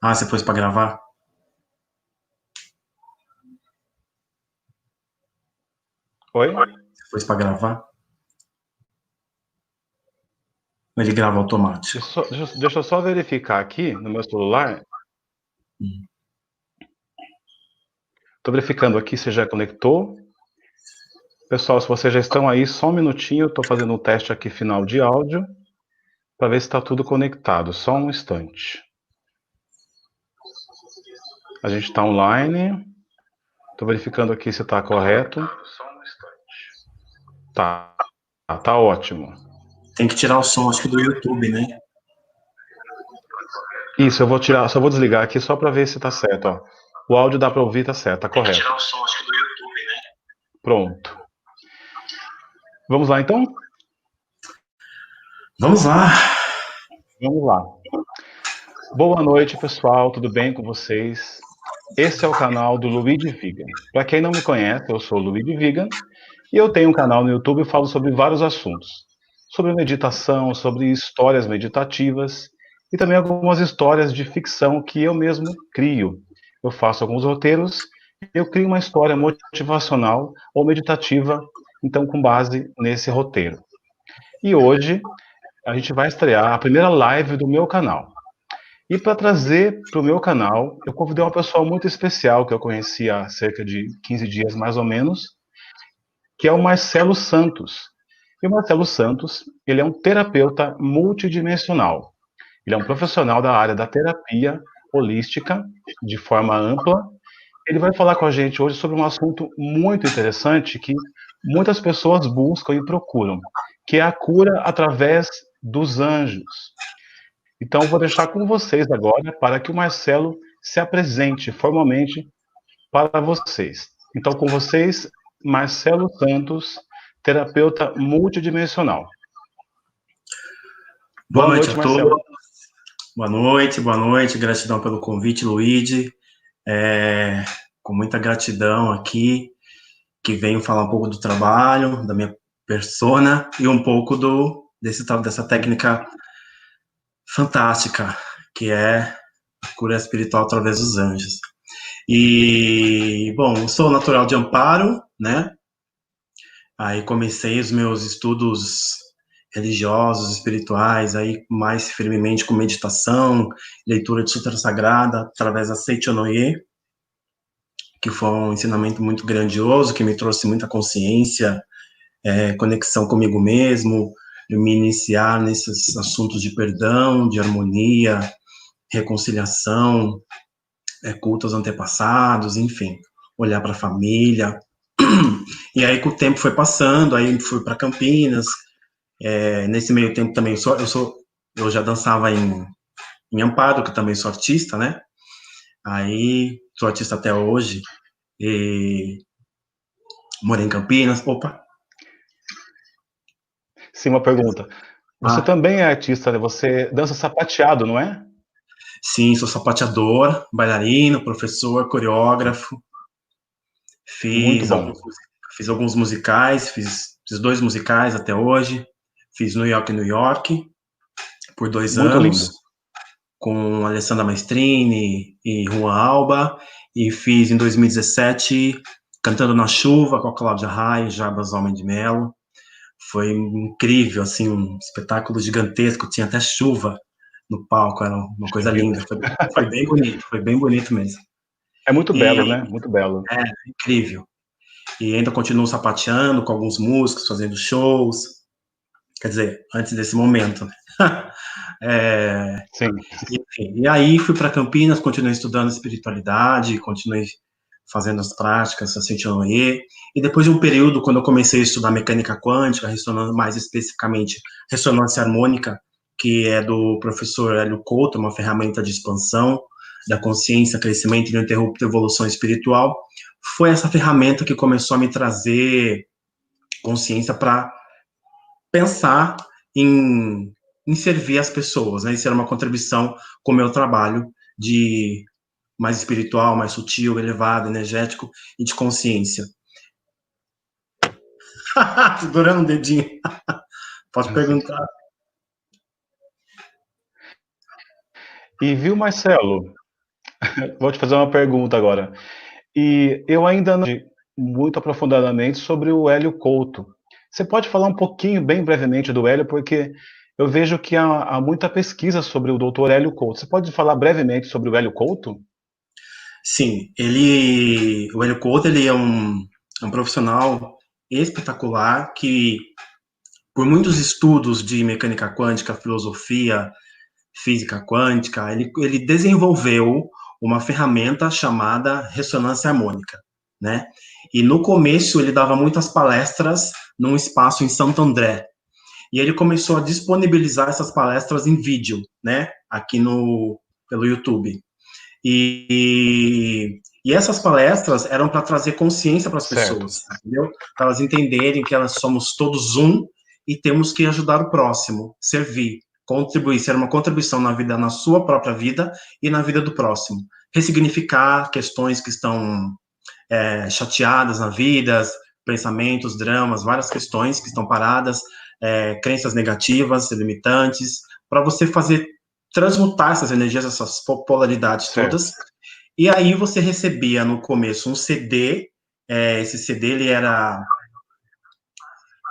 Ah, você pôs para gravar? Oi? Você pôs para gravar? Ou ele grava automático? Deixa eu só verificar aqui no meu celular. Estou verificando aqui se já conectou. Pessoal, se vocês já estão aí, só um minutinho. Estou fazendo um teste aqui final de áudio para ver se está tudo conectado. Só um instante. A gente está online. Estou verificando aqui se está correto. Só um instante. Tá ótimo. Tem que tirar o som, acho que do YouTube, né? Isso, eu vou tirar, só vou desligar aqui só para ver se está certo, ó. O áudio dá para ouvir, tá certo, tá correto. Tirar o som, acho que do YouTube, né? Pronto. Vamos lá então? Vamos lá. Vamos lá. Boa noite, pessoal, tudo bem com vocês? Esse é o canal do Luigi Vegan. Para quem não me conhece, eu sou o Luigi Vegan e eu tenho um canal no YouTube e falo sobre vários assuntos. Sobre meditação, sobre histórias meditativas e também algumas histórias de ficção que eu mesmo crio. Eu faço alguns roteiros e eu crio uma história motivacional ou meditativa, então com base nesse roteiro. E hoje a gente vai estrear a primeira live do meu canal. E para trazer para o meu canal, eu convidei uma pessoa muito especial que eu conheci há cerca de 15 dias mais ou menos, que é o Marcelo Santos. E o Marcelo Santos, ele é um terapeuta multidimensional. Ele é um profissional da área da terapia holística, de forma ampla. Ele vai falar com a gente hoje sobre um assunto muito interessante que muitas pessoas buscam e procuram, que é a cura através dos anjos. Então, vou deixar com vocês agora para que o Marcelo se apresente formalmente para vocês. Então, com vocês, Marcelo Santos, terapeuta multidimensional. Boa noite noite, a todos. Marcelo. Boa noite. Gratidão pelo convite, Luigi. Com muita gratidão aqui, que venho falar um pouco do trabalho, da minha persona e um pouco dessa técnica fantástica, que é a cura espiritual através dos anjos. E, bom, eu sou natural de Amparo, né? Aí comecei os meus estudos religiosos, espirituais, aí mais firmemente com meditação, leitura de Sutra Sagrada, através da Seichonoye, que foi um ensinamento muito grandioso, que me trouxe muita consciência, conexão comigo mesmo, me iniciar nesses assuntos de perdão, de harmonia, reconciliação, cultos antepassados, enfim, olhar para a família. E aí, com o tempo foi passando, aí fui para Campinas. Nesse meio tempo também, eu já dançava em Amparo, que também sou artista, né? Aí, sou artista até hoje. E morei em Campinas. Opa! Sim, uma pergunta. Você também é artista, né? Você dança sapateado, não é? Sim, sou sapateador, bailarino, professor, coreógrafo. Muito Fiz bom. alguns musicais, fiz 2 musicais até hoje. Fiz New York, por 2 Muito anos, lindo. com Alessandra Maestrini e Juan Alba. E fiz em 2017 Cantando na Chuva, com a Cláudia Raia e Jarbas Homem de Melo. Foi incrível, assim, um espetáculo gigantesco, tinha até chuva no palco, era uma coisa linda. Foi bem bonito mesmo. É muito E belo, né? Muito belo. incrível. E ainda continuo sapateando com alguns músicos, fazendo shows. Quer dizer, antes desse momento. Sim. Enfim, e aí fui para Campinas, continuei estudando espiritualidade, continuei fazendo as práticas, assim, e depois de um período, quando eu comecei a estudar mecânica quântica, mais especificamente ressonância harmônica, que é do professor Hélio Couto, uma ferramenta de expansão da consciência, crescimento e ininterrupta evolução espiritual, foi essa ferramenta que começou a me trazer consciência para pensar em servir as pessoas, né? Isso era uma contribuição com o meu trabalho de mais espiritual, mais sutil, elevado, energético e de consciência. Tô adorando um dedinho. Pode perguntar. E viu, Marcelo? Vou te fazer uma pergunta agora. E eu ainda não entendi muito aprofundadamente sobre o Hélio Couto. Você pode falar um pouquinho, bem brevemente, do Hélio, porque eu vejo que há muita pesquisa sobre o doutor Hélio Couto. Você pode falar brevemente sobre o Hélio Couto? Sim, o Hélio Couto, ele é um profissional espetacular que, por muitos estudos de mecânica quântica, filosofia, física quântica, ele desenvolveu uma ferramenta chamada ressonância harmônica, né? E no começo ele dava muitas palestras num espaço em Santo André. E ele começou a disponibilizar essas palestras em vídeo, né? Aqui no pelo YouTube. E essas palestras eram para trazer consciência para as Certo, pessoas, entendeu? Para elas entenderem que elas somos todos um e temos que ajudar o próximo, servir, contribuir, ser uma contribuição na vida, na sua própria vida e na vida do próximo. Ressignificar questões que estão chateadas na vida, pensamentos, dramas, várias questões que estão paradas, crenças negativas, limitantes, para você fazer transmutar essas energias, essas polaridades certo, todas. E aí você recebia no começo um CD, esse CD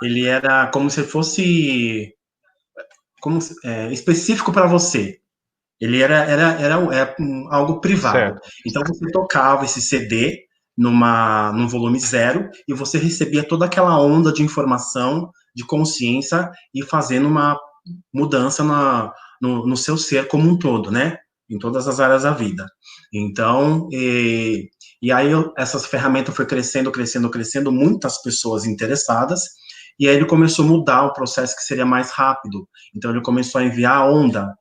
ele era como se fosse específico para você. Ele era algo privado. certo, Então você tocava esse CD num volume zero e você recebia toda aquela onda de informação, de consciência e fazendo uma mudança no seu ser como um todo, né? Em todas as áreas da vida. Então, e aí essa ferramenta foi crescendo, crescendo, crescendo, muitas pessoas interessadas, e aí ele começou a mudar o processo que seria mais rápido. Então ele começou a enviar a onda,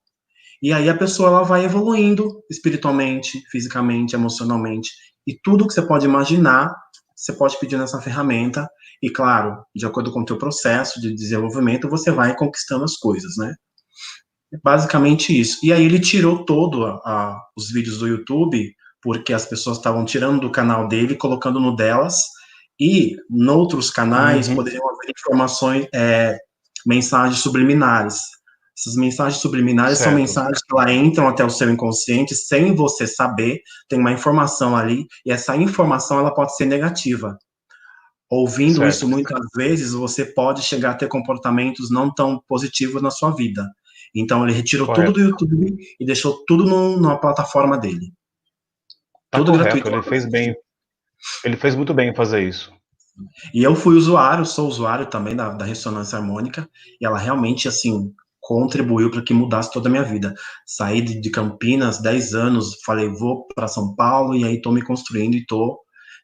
e aí a pessoa ela vai evoluindo espiritualmente, fisicamente, emocionalmente. E tudo que você pode imaginar, você pode pedir nessa ferramenta. E claro, de acordo com o teu processo de desenvolvimento, você vai conquistando as coisas, né? É basicamente isso. E aí ele tirou os vídeos do YouTube, porque as pessoas estavam tirando do canal dele, colocando no delas. E noutros canais uhum, poderiam haver informações, mensagens subliminares. Essas mensagens subliminares são certo, mensagens que lá entram até o seu inconsciente sem você saber, tem uma informação ali, e essa informação ela pode ser negativa. Ouvindo isso certo, muitas vezes, você pode chegar a ter comportamentos não tão positivos na sua vida. Então, ele retirou tudo do correto. YouTube e deixou tudo numa plataforma dele. Tá Tudo correto, gratuito ele lá para fez assistir. bem, ele fez muito bem em fazer isso. E eu fui usuário, sou usuário também da ressonância harmônica, e ela realmente, assim, contribuiu para que mudasse toda a minha vida. Saí de Campinas, 10 anos, falei, vou para São Paulo, e aí estou me construindo e estou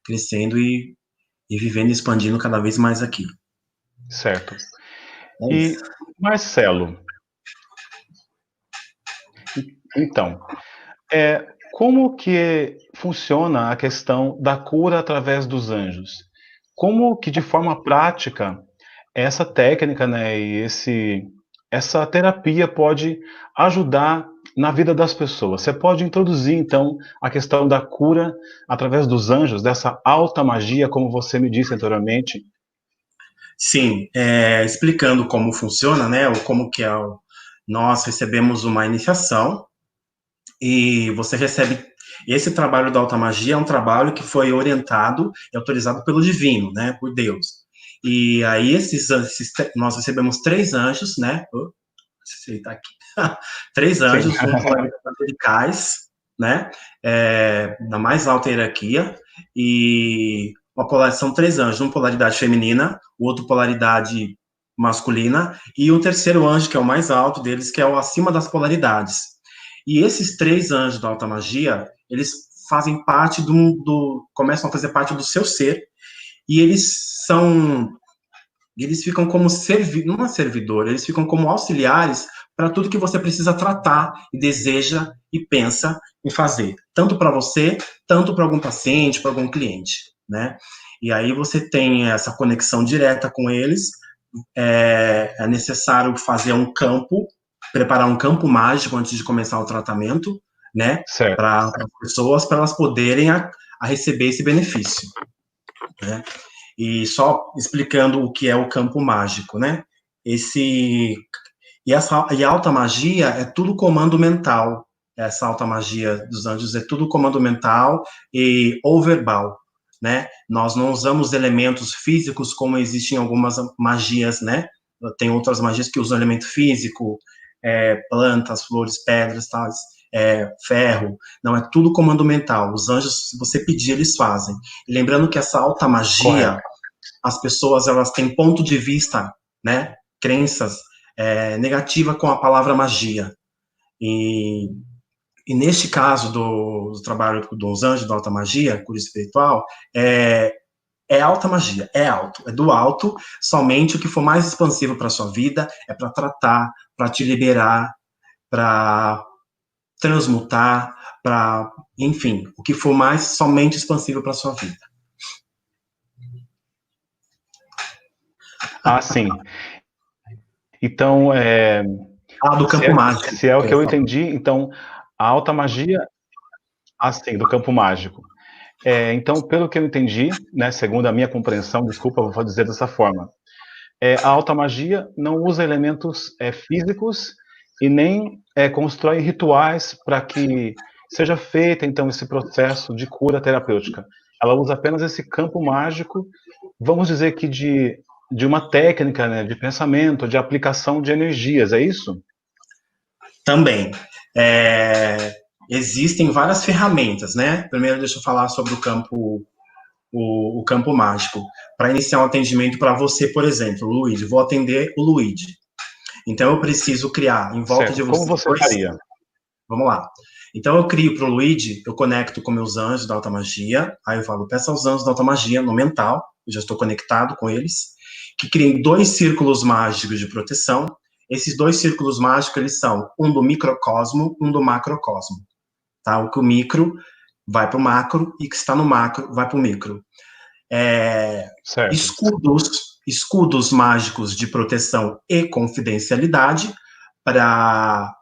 crescendo e vivendo e expandindo cada vez mais aqui. Certo. É isso. E, Marcelo, então, como que funciona a questão da cura através dos anjos? Como que, de forma prática, essa técnica, né, e essa terapia pode ajudar na vida das pessoas? Você pode introduzir, então, a questão da cura através dos anjos, dessa alta magia, como você me disse anteriormente? Sim, explicando como funciona, né, ou como que nós recebemos uma iniciação e você recebe esse trabalho da alta magia é um trabalho que foi orientado e autorizado pelo divino, né, por Deus. E aí nós recebemos três anjos, né? Se ele tá aqui. Três Sim, anjos, angelicais, né? Da mais alta hierarquia e são três anjos, uma polaridade feminina, o outro polaridade masculina e o terceiro anjo que é o mais alto deles, que é o acima das polaridades. E esses três anjos da alta magia, eles fazem parte começam a fazer parte do seu ser e eles ficam como não é servidor, eles ficam como auxiliares para tudo que você precisa tratar e deseja e pensa em fazer, tanto para você, tanto para algum paciente, para algum cliente, né? E aí você tem essa conexão direta com eles, é necessário fazer um campo, preparar um campo mágico antes de começar o tratamento, né? certo. Para as pessoas, para elas poderem a receber esse benefício, né? E só explicando o que é o campo mágico, né? Esse e a alta magia é tudo comando mental. essa alta magia dos anjos é tudo comando mental ou verbal, né? Nós não usamos elementos físicos como existem algumas magias, né? Tem outras magias que usam elemento físico, plantas, flores, pedras, tais, ferro. Não, é tudo comando mental. Os anjos, se você pedir, eles fazem. E lembrando que essa alta magia, Correto. as pessoas, elas têm ponto de vista, né? Crenças negativa com a palavra magia. E neste caso do trabalho dos anjos, da alta magia, cura espiritual, é alta magia, é alto, é do alto, somente o que for mais expansivo para a sua vida é para tratar, para te liberar, para transmutar, para, enfim, o que for mais somente expansivo para a sua vida. Ah, sim. Então, do campo mágico. Se é o que eu entendi, então, a alta magia, assim, do campo mágico. Então, pelo que eu entendi, né, segundo a minha compreensão, desculpa, vou dizer dessa forma, a alta magia não usa elementos físicos e nem constrói rituais para que seja feito, então, esse processo de cura terapêutica. Ela usa apenas esse campo mágico, vamos dizer que de uma técnica, né, de pensamento, de aplicação de energias, é isso? Também. Existem várias ferramentas, né? Primeiro, deixa eu falar sobre o campo mágico. Para iniciar um atendimento para você, por exemplo, Luigi, vou atender o Luigi. Então, eu preciso criar em volta de você. Como você faria? Vamos lá. Então, eu crio para o Luigi, eu conecto com meus anjos da alta magia, aí eu falo, peça aos anjos da alta magia no mental, eu já estou conectado com eles, que criem 2 círculos mágicos de proteção. Esses 2 círculos mágicos, eles são um do microcosmo, um do macrocosmo. Tá? O que o micro vai para o macro e o que está no macro vai para o micro. Escudos mágicos de proteção e confidencialidade para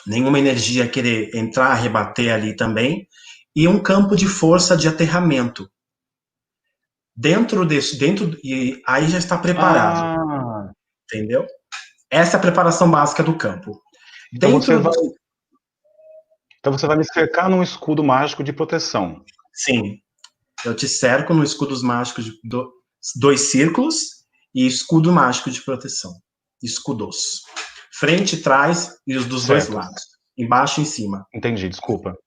nenhuma energia querer entrar, rebater ali também, e um campo de força de aterramento. E aí já está preparado. Entendeu? Essa é a preparação básica do campo. Então você vai me cercar num escudo mágico de proteção. Sim. Eu te cerco no escudos mágicos de 2 círculos e escudo mágico de proteção. Escudos. Frente, trás e os dos 2 lados. Embaixo e em cima. Entendi, desculpa.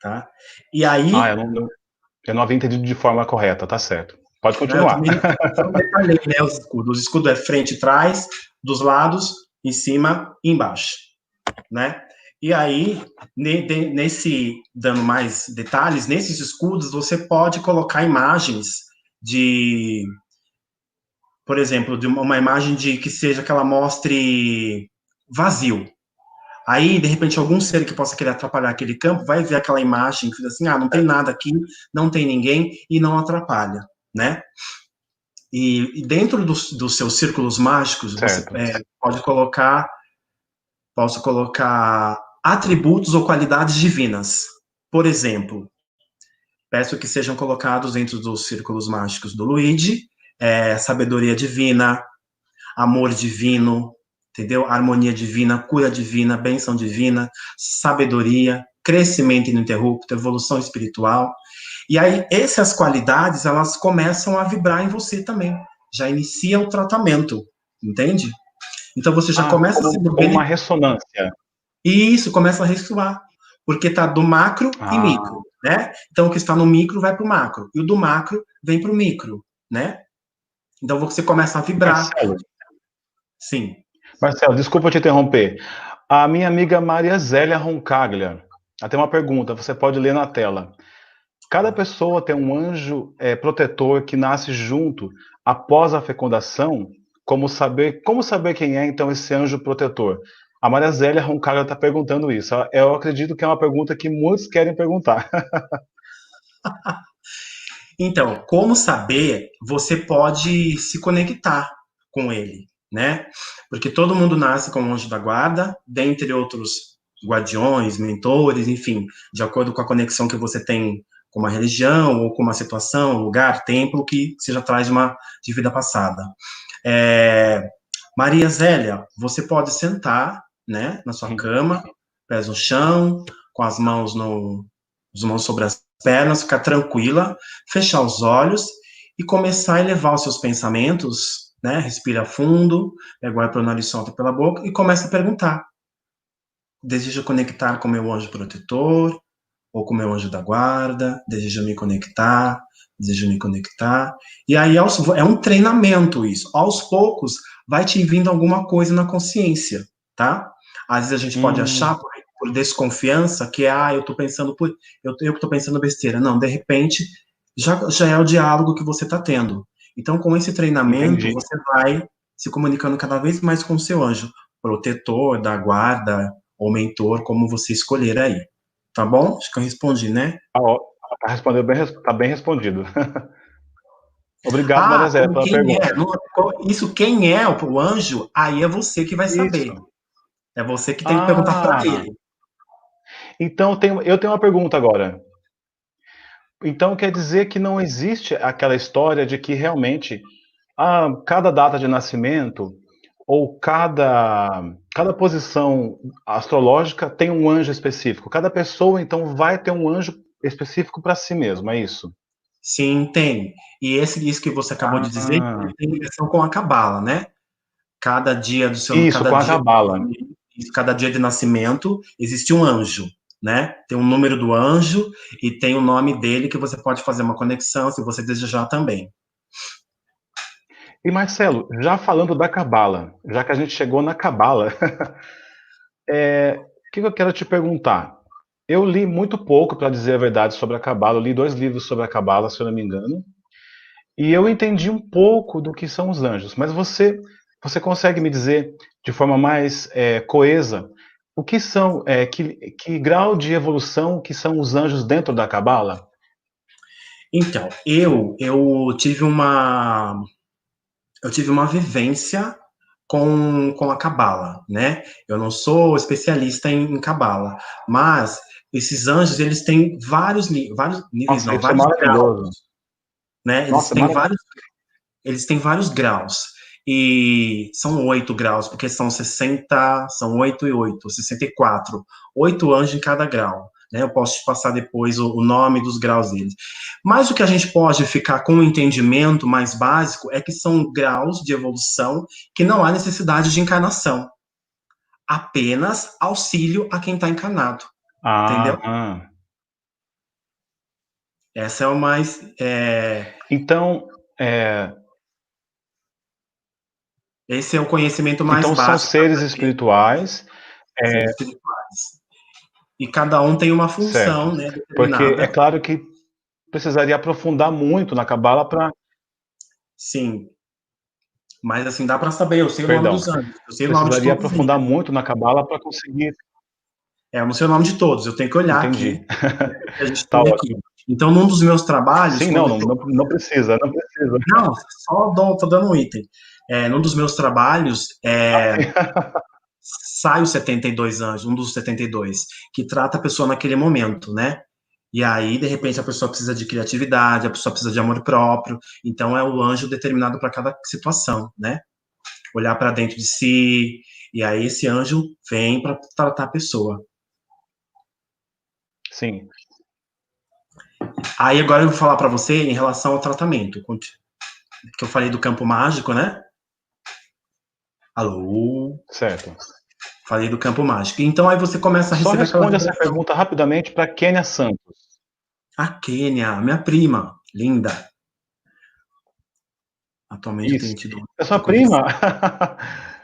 Tá? E aí... eu não havia entendido de forma correta, tá certo. Pode continuar. Eu detalhei, né, os escudos. O escudo é frente, trás, dos lados, em cima e embaixo, né? E aí, dando mais detalhes, nesses escudos você pode colocar imagens por exemplo, de uma imagem que seja que ela mostre vazio. Aí, de repente, algum ser que possa querer atrapalhar aquele campo vai ver aquela imagem e diz assim, não tem nada aqui, não tem ninguém, e não atrapalha, né? E dentro dos seus círculos mágicos, certo. Você posso colocar atributos ou qualidades divinas. Por exemplo, peço que sejam colocados dentro dos círculos mágicos do Luigi, sabedoria divina, amor divino, entendeu? Harmonia divina, cura divina, bênção divina, sabedoria, crescimento ininterrupto, evolução espiritual. E aí, essas qualidades, elas começam a vibrar em você também. Já inicia o tratamento, entende? Então, você já começa a como uma ressonância. Isso, começa a ressoar. Porque está do macro e micro, né? Então, o que está no micro vai para o macro. E o do macro vem para o micro, né? Então, você começa a vibrar. Marcelo. Sim. Marcelo, desculpa te interromper. A minha amiga Maria Zélia Roncaglia, ela tem uma pergunta, você pode ler na tela. Cada pessoa tem um anjo protetor que nasce junto após a fecundação? Como saber quem é, então, esse anjo protetor? A Maria Zélia Roncaglia está perguntando isso. Eu acredito que é uma pergunta que muitos querem perguntar. Então, como saber, você pode se conectar com ele, né? Porque todo mundo nasce com um anjo da guarda, dentre outros guardiões, mentores, enfim, de acordo com a conexão que você tem com uma religião, ou com uma situação, lugar, templo, que seja atrás de vida passada. Maria Zélia, você pode sentar, né, na sua cama, pés no chão, com as mãos sobre as pernas, ficar tranquila, fechar os olhos e começar a elevar os seus pensamentos, né? Respira fundo, pega o ar pelo nariz, solta pela boca e começa a perguntar. Desejo conectar com meu anjo protetor ou com meu anjo da guarda? Desejo me conectar? Desejo me conectar? E aí é um treinamento isso. Aos poucos vai te vindo alguma coisa na consciência, tá? Às vezes a gente pode achar por desconfiança que eu tô pensando eu que tô pensando besteira. Não, de repente já é o diálogo que você está tendo. Então, com esse treinamento, você vai se comunicando cada vez mais com o seu anjo protetor, da guarda ou mentor, como você escolher aí. Tá bom? Acho que eu respondi, né? Tá bem respondido. Obrigado, Maria Zé, pela pergunta. Quem é o anjo, aí é você que vai saber. Isso. É você que tem que perguntar para ele. Então, eu tenho uma pergunta agora. Então, quer dizer que não existe aquela história de que realmente cada data de nascimento ou cada posição astrológica tem um anjo específico. Cada pessoa, então, vai ter um anjo específico para si mesmo, é isso? Sim, tem. E isso que você acabou de dizer tem ligação com a cabala, né? Cada dia do seu... Isso, com a cabala. Cada dia de nascimento existe um anjo, né? Tem um número do anjo e tem o nome dele que você pode fazer uma conexão se você desejar também. E Marcelo, já falando da cabala, já que a gente chegou na cabala, o que eu quero te perguntar? Eu li muito pouco, para dizer a verdade, sobre a cabala. Eu li 2 livros sobre a cabala, se eu não me engano, e eu entendi um pouco do que são os anjos. Mas você consegue me dizer de forma mais coesa o que são, que grau de evolução que são os anjos dentro da cabala? Então, eu tive uma vivência com a cabala, né? Eu não sou especialista em cabala, mas esses anjos, eles têm vários níveis, Nossa, não, isso é vários maravilhoso. graus, né? Nossa, Eles têm vários graus. E são 8 graus, porque são 60, são 8 e 8, 64. 8 anjos em cada grau. Né? Eu posso te passar depois o nome dos graus deles. Mas o que a gente pode ficar com um entendimento mais básico é que são graus de evolução que não há necessidade de encarnação. Apenas auxílio a quem está encarnado. Entendeu? Essa é o mais... Então, esse é o conhecimento mais então básico. São seres espirituais. Seres espirituais. E cada um tem uma função, certo. né, Porque determinada. é claro que precisaria aprofundar muito na cabala para... Sim. Mas, assim, dá para saber. Eu sei o nome dos anjos. Eu sei o nome de Precisaria todos aprofundar eles. muito na cabala para conseguir... Eu não sei o nome de todos. Eu tenho que olhar Entendi. aqui. A gente Tá tem ótimo. aqui. Então, num dos meus trabalhos... Sim, não precisa. Não, só tô dando um item. Num dos meus trabalhos, sai os 72 anjos, um dos 72, que trata a pessoa naquele momento, né? E aí, de repente, a pessoa precisa de criatividade, a pessoa precisa de amor próprio. Então, é o anjo determinado para cada situação, né? Olhar para dentro de si. E aí, esse anjo vem para tratar a pessoa. Sim. Aí, agora eu vou falar para você em relação ao tratamento. Que eu falei do campo mágico, né? Alô? Certo. Falei do campo mágico. Então, aí você começa a receber... Só responde essa pergunta rapidamente para Kênia Santos. A Kênia, minha prima, linda. Atualmente eu tenho tido... É sua prima?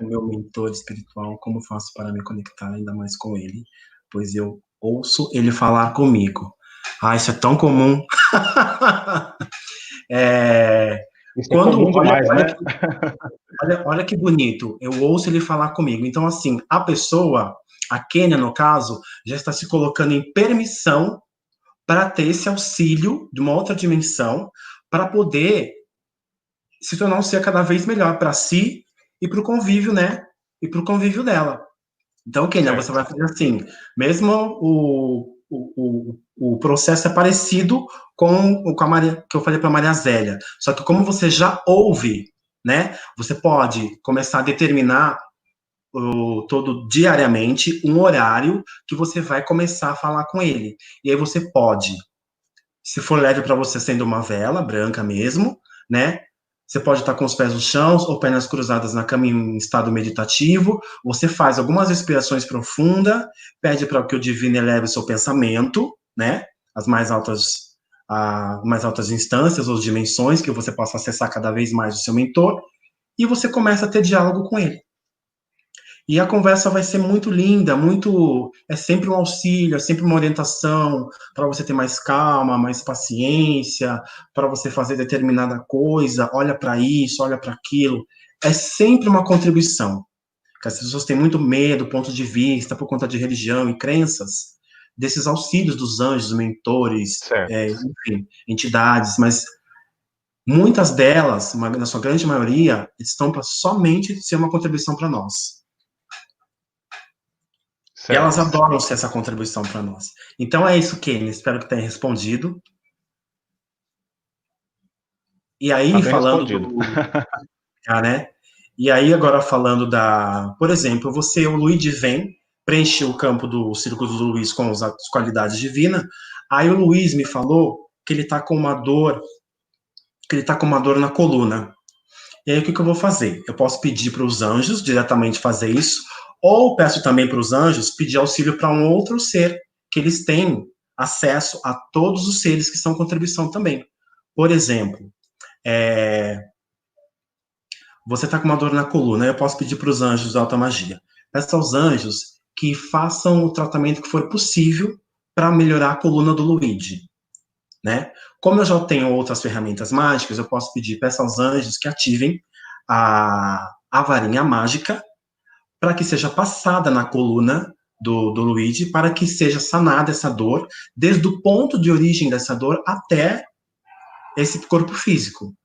O meu mentor espiritual, como faço para me conectar ainda mais com ele? Pois eu ouço ele falar comigo. Isso é tão comum. Isso é comum demais, né? Olha que bonito. Eu ouço ele falar comigo. Então, assim, a pessoa, a Kênia, no caso, já está se colocando em permissão para ter esse auxílio de uma outra dimensão, para poder se tornar um ser cada vez melhor para si e para o convívio, né? E para o convívio dela. Então, Kênia, você vai fazer assim, mesmo o processo é parecido com a Maria, que eu falei para a Maria Zélia, só que como você já ouve, né? Você pode começar a determinar todo diariamente um horário que você vai começar a falar com ele. E aí você pode, se for leve para você, sendo uma vela branca mesmo, né? Você pode estar com os pés no chão ou pernas cruzadas na cama em estado meditativo. Você faz algumas respirações profundas, pede para que o divino eleve o seu pensamento, né? As mais altas instâncias ou dimensões, que você possa acessar cada vez mais o seu mentor, e você começa a ter diálogo com ele. E a conversa vai ser muito linda, é sempre um auxílio, é sempre uma orientação para você ter mais calma, mais paciência, para você fazer determinada coisa, olha para isso, olha para aquilo. É sempre uma contribuição. Porque as pessoas têm muito medo, ponto de vista, por conta de religião e crenças, desses auxílios dos anjos, mentores, Certo. enfim, entidades, mas muitas delas, na sua grande maioria, estão para somente ser uma contribuição para nós. E elas Certo. adoram ser essa contribuição para nós. Então é isso, Kenny. Espero que tenha respondido. E aí, Tá bem falando respondido. né? E aí, agora falando por exemplo, o Luigi vem, preenche o campo do Círculo do Luiz com as qualidades divinas. Aí o Luiz me falou que ele tá com uma dor, na coluna. E aí, o que eu vou fazer? Eu posso pedir para os anjos diretamente fazer isso, ou peço também para os anjos pedir auxílio para um outro ser, que eles têm acesso a todos os seres que são contribuição também. Por exemplo, você está com uma dor na coluna, eu posso pedir para os anjos da alta magia. Peço aos anjos que façam o tratamento que for possível para melhorar a coluna do Luigi, né? Como eu já tenho outras ferramentas mágicas, eu posso peço aos anjos que ativem a varinha mágica para que seja passada na coluna do Luigi, para que seja sanada essa dor, desde o ponto de origem dessa dor até esse corpo físico.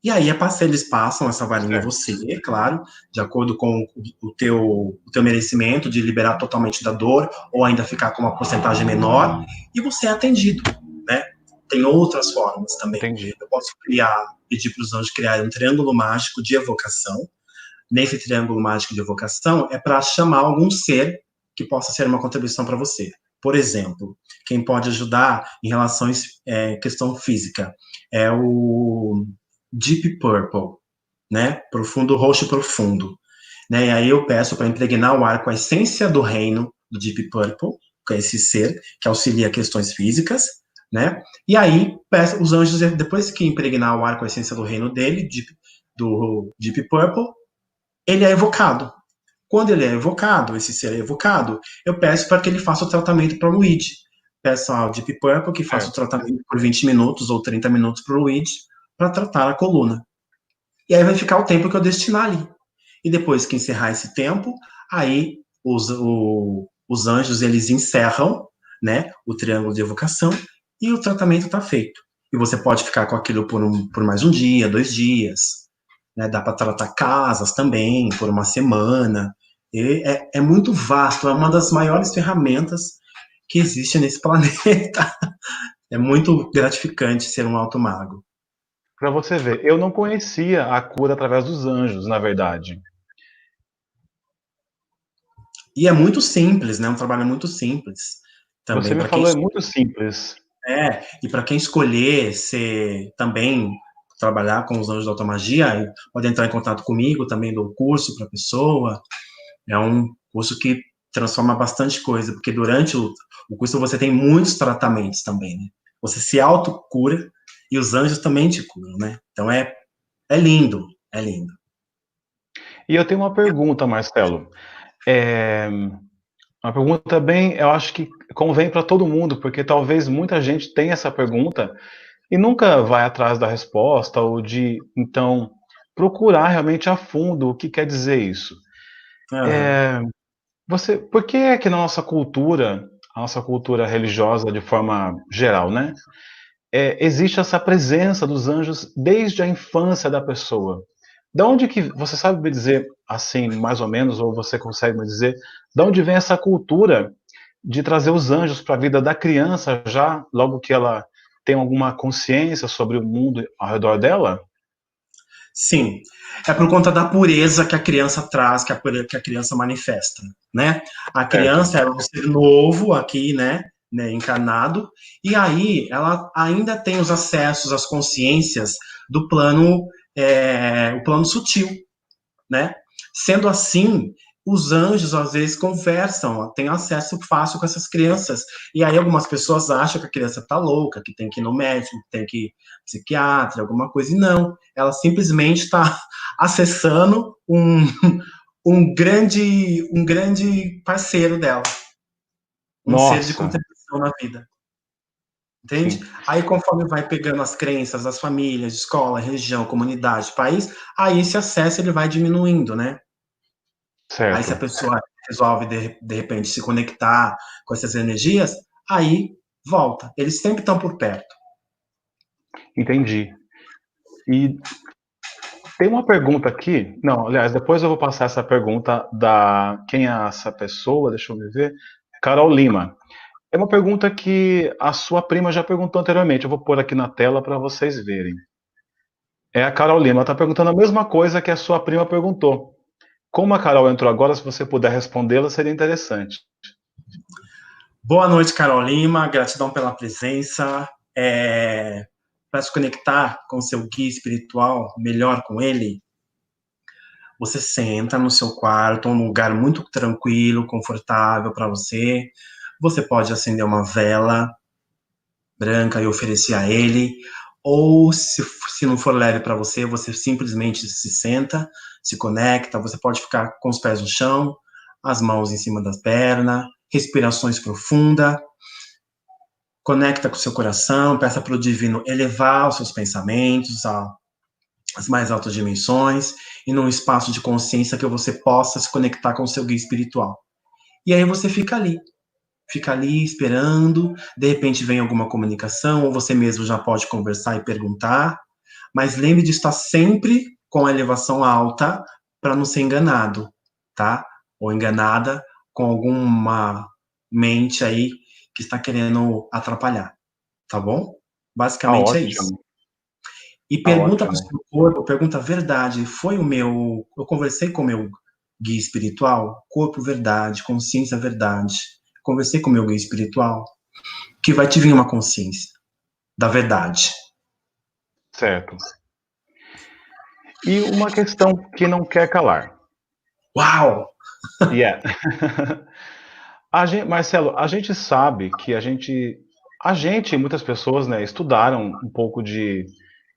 E aí eles passam essa varinha a você, é claro, de acordo com o teu merecimento de liberar totalmente da dor, ou ainda ficar com uma porcentagem menor, e você é atendido, né? Tem outras formas também. Entendi. Eu posso pedir para os anjos criarem um triângulo mágico de evocação. Nesse triângulo mágico de evocação é para chamar algum ser que possa ser uma contribuição para você. Por exemplo, quem pode ajudar em relação à questão física é o Deep Purple, né? Profundo roxo profundo. Né? E aí eu peço para impregnar o ar com a essência do reino do Deep Purple, que é esse ser que auxilia questões físicas, né? E aí peço os anjos, depois que impregnar o ar com a essência do reino dele, do Deep Purple, ele é evocado. Quando ele é evocado, esse ser é evocado, eu peço para que ele faça o tratamento para o Luigi. Peço ao Deep Purple que faça o tratamento por 20 minutos ou 30 minutos para o Luigi, para tratar a coluna. E aí vai ficar o tempo que eu destinar ali. E depois que encerrar esse tempo, aí os anjos, eles encerram, né, o triângulo de evocação e o tratamento está feito. E você pode ficar com aquilo por mais um dia, 2 dias. Né, dá para tratar casas também, por uma semana. E é muito vasto, é uma das maiores ferramentas que existe nesse planeta. É muito gratificante ser um alto mago. Para você ver, eu não conhecia a cura através dos anjos, na verdade. E é muito simples, né? Um trabalho muito simples também. Você me falou, é muito simples. E para quem escolher ser também trabalhar com os anjos da automagia, pode entrar em contato comigo, também dou curso para a pessoa. É um curso que transforma bastante coisa, porque durante o curso você tem muitos tratamentos também, né? Você se autocura e os anjos também te curam, né? Então é lindo, é lindo. E eu tenho uma pergunta, Marcelo. Uma pergunta bem, eu acho que convém para todo mundo, porque talvez muita gente tenha essa pergunta e nunca vai atrás da resposta ou de, então, procurar realmente a fundo o que quer dizer isso. Por que é que na nossa cultura, a nossa cultura religiosa de forma geral, né, existe essa presença dos anjos desde a infância da pessoa? Da onde que você sabe me dizer, assim, mais ou menos, ou você consegue me dizer, da onde vem essa cultura de trazer os anjos para a vida da criança já, logo que ela tem alguma consciência sobre o mundo ao redor dela? Sim, é por conta da pureza que a criança traz, que a criança manifesta, né? A Certo. criança é um ser novo aqui, né, encarnado, e aí ela ainda tem os acessos, as consciências do plano, o plano sutil, né? Sendo assim, os anjos às vezes conversam, têm acesso fácil com essas crianças. E aí algumas pessoas acham que a criança está louca, que tem que ir no médico, que tem que ir psiquiatra, alguma coisa, e não. Ela simplesmente está acessando um grande parceiro dela, um ser de Nossa, contribuição na vida. Entende? sim, Aí, conforme vai pegando as crenças das famílias, escola, região, comunidade, país, aí esse acesso ele vai diminuindo, né? Aí, se a certo. pessoa resolve, de repente, se conectar com essas energias, aí volta. Eles sempre estão por perto. Entendi. E tem uma pergunta aqui. Não, aliás, depois eu vou passar essa pergunta da quem é essa pessoa, deixa eu me ver. Carol Lima. É uma pergunta que a sua prima já perguntou anteriormente. Eu vou pôr aqui na tela para vocês verem. É a Carol Lima. Ela está perguntando a mesma coisa que a sua prima perguntou. Como a Carol entrou agora, se você puder respondê-la, seria interessante. Boa noite, Carol Lima. Gratidão pela presença. Para se conectar com o seu guia espiritual, melhor com ele, você senta no seu quarto, um lugar muito tranquilo, confortável para você. Você pode acender uma vela branca e oferecer a ele, ou se não for leve para você, você simplesmente se senta, se conecta, você pode ficar com os pés no chão, as mãos em cima das pernas, respirações profundas, conecta com o seu coração, peça para o divino elevar os seus pensamentos às mais altas dimensões e num espaço de consciência que você possa se conectar com o seu guia espiritual. E aí você fica ali esperando, de repente vem alguma comunicação, ou você mesmo já pode conversar e perguntar, mas lembre de estar sempre com a elevação alta para não ser enganado, tá? Ou enganada com alguma mente aí que está querendo atrapalhar, tá bom? Tá Basicamente é isso. ótimo, E tá pergunta para o ótimo. seu corpo, pergunta a verdade, eu conversei com o meu guia espiritual, corpo verdade, consciência verdade, conversei com o meu guia espiritual, que vai te vir uma consciência da verdade. Certo. E uma questão que não quer calar. Uau! Yeah. Marcelo, a gente sabe que a gente, muitas pessoas, né, estudaram um pouco de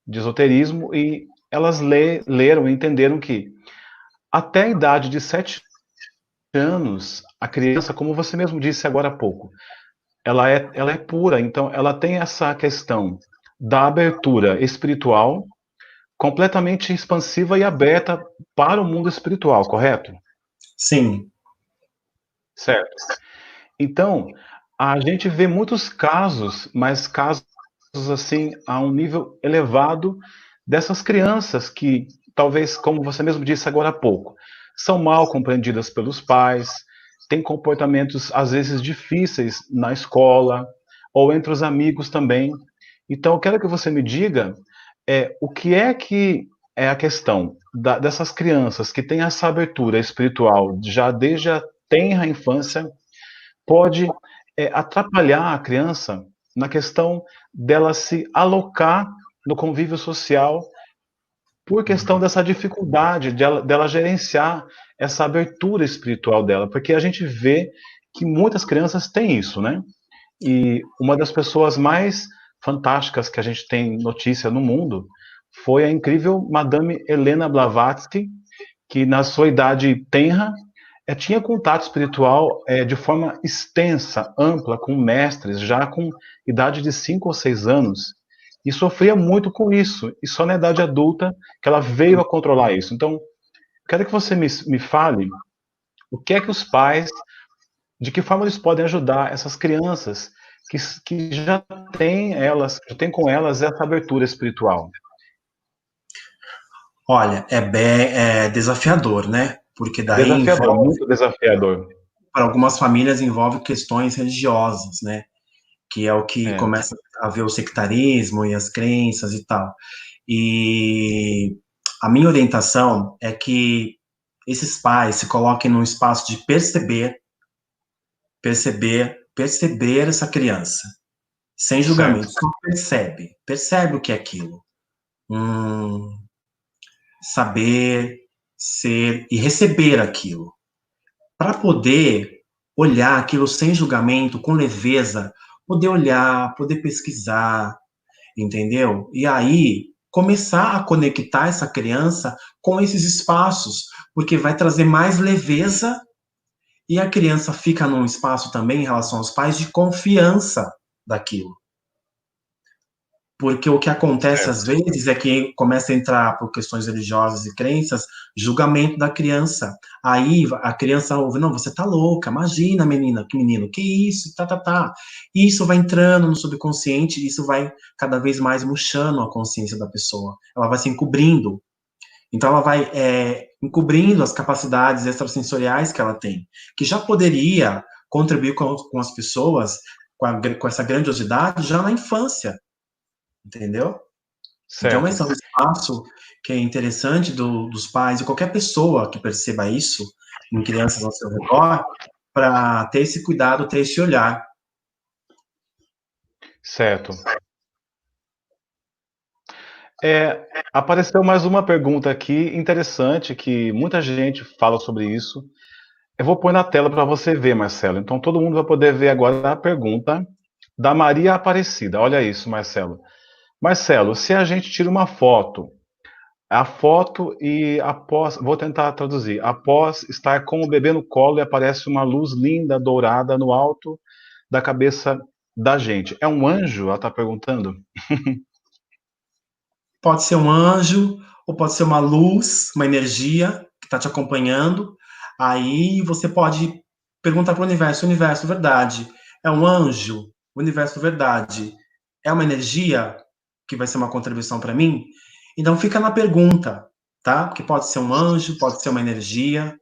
esoterismo e elas leram e entenderam que até a idade de 7 anos, a criança, como você mesmo disse agora há pouco, ela é pura, então ela tem essa questão da abertura espiritual completamente expansiva e aberta para o mundo espiritual, correto? Sim, Certo. Então, a gente vê muitos casos, mas casos assim a um nível elevado dessas crianças que talvez, como você mesmo disse agora há pouco, são mal compreendidas pelos pais, têm comportamentos às vezes difíceis na escola ou entre os amigos também. Então, eu quero que você me diga o que é a questão dessas crianças que têm essa abertura espiritual já desde a tenra infância pode atrapalhar a criança na questão dela se alocar no convívio social por questão dessa dificuldade dela gerenciar essa abertura espiritual dela, porque a gente vê que muitas crianças têm isso, né? E uma das pessoas mais fantásticas que a gente tem notícia no mundo foi a incrível Madame Helena Blavatsky, que na sua idade tenra tinha contato espiritual de forma extensa, ampla, com mestres, já com idade de 5 ou 6 anos, e sofria muito com isso, e só na idade adulta que ela veio a controlar isso. Então, quero que você me fale o que é que os pais, de que forma eles podem ajudar essas crianças que já têm com elas essa abertura espiritual. olha, é desafiador, né? Porque daí Desafiador, envolve, muito desafiador. para algumas famílias, envolve questões religiosas, né? Que é o que É, começa a ver o sectarismo e as crenças e tal. E A minha orientação é que esses pais se coloquem num espaço de perceber essa criança, sem julgamento, Certo. só percebe o que é aquilo. Saber, ser e receber aquilo, para poder olhar aquilo sem julgamento, com leveza, poder olhar, poder pesquisar, entendeu? E aí começar a conectar essa criança com esses espaços, porque vai trazer mais leveza e a criança fica num espaço também em relação aos pais de confiança daquilo. Porque o que acontece às Certo. vezes é que começa a entrar por questões religiosas e crenças, julgamento da criança. Aí a criança ouve, não, você tá louca, imagina, menina, que menino, que isso, tá. E isso vai entrando no subconsciente, e isso vai cada vez mais murchando a consciência da pessoa. Ela vai se encobrindo. Então ela vai encobrindo as capacidades extrasensoriais que ela tem, que já poderia contribuir com as pessoas, com essa grandiosidade já na infância. Entendeu? Então, Certo. esse é um espaço que é interessante dos pais e qualquer pessoa que perceba isso em crianças ao seu redor, para ter esse cuidado, ter esse olhar. Certo. Apareceu mais uma pergunta aqui interessante, que muita gente fala sobre isso. Eu vou pôr na tela para você ver, Marcelo. Então todo mundo vai poder ver agora a pergunta da Maria Aparecida. Olha isso, Marcelo. Marcelo, se a gente tira uma foto, a foto e após, vou tentar traduzir, após estar com o bebê no colo e aparece uma luz linda, dourada no alto da cabeça da gente. É um anjo? Ela está perguntando. Pode ser um anjo, ou pode ser uma luz, uma energia que está te acompanhando. Aí você pode perguntar para o universo, verdade, é um anjo? Universo, verdade, é uma energia que vai ser uma contribuição para mim? Então fica na pergunta, tá? Porque pode ser um anjo, pode ser uma energia,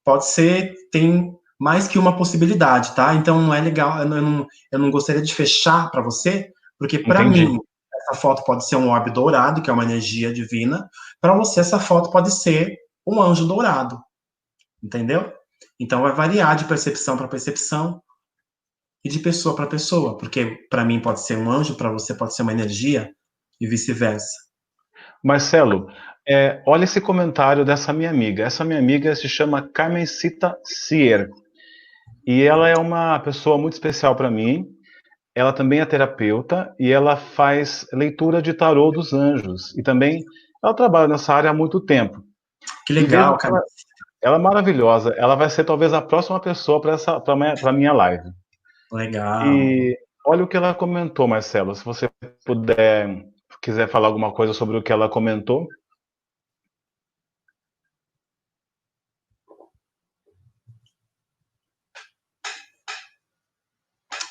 pode ser, tem mais que uma possibilidade, tá? Então não é legal, eu não gostaria de fechar para você, porque para Entendi. mim essa foto pode ser um orbe dourado, que é uma energia divina, para você essa foto pode ser um anjo dourado, entendeu? Então vai variar de percepção para percepção e de pessoa para pessoa, porque para mim pode ser um anjo, para você pode ser uma energia e vice-versa. Marcelo, olha esse comentário dessa minha amiga. Essa minha amiga se chama Carmencita Cier. E ela é uma pessoa muito especial para mim. Ela também é terapeuta e ela faz leitura de tarô dos anjos. E também ela trabalha nessa área há muito tempo. Que E veja legal, que cara. ela é maravilhosa. Ela vai ser talvez a próxima pessoa para minha live. Legal. E olha o que ela comentou, Marcelo. Se você quiser falar alguma coisa sobre o que ela comentou.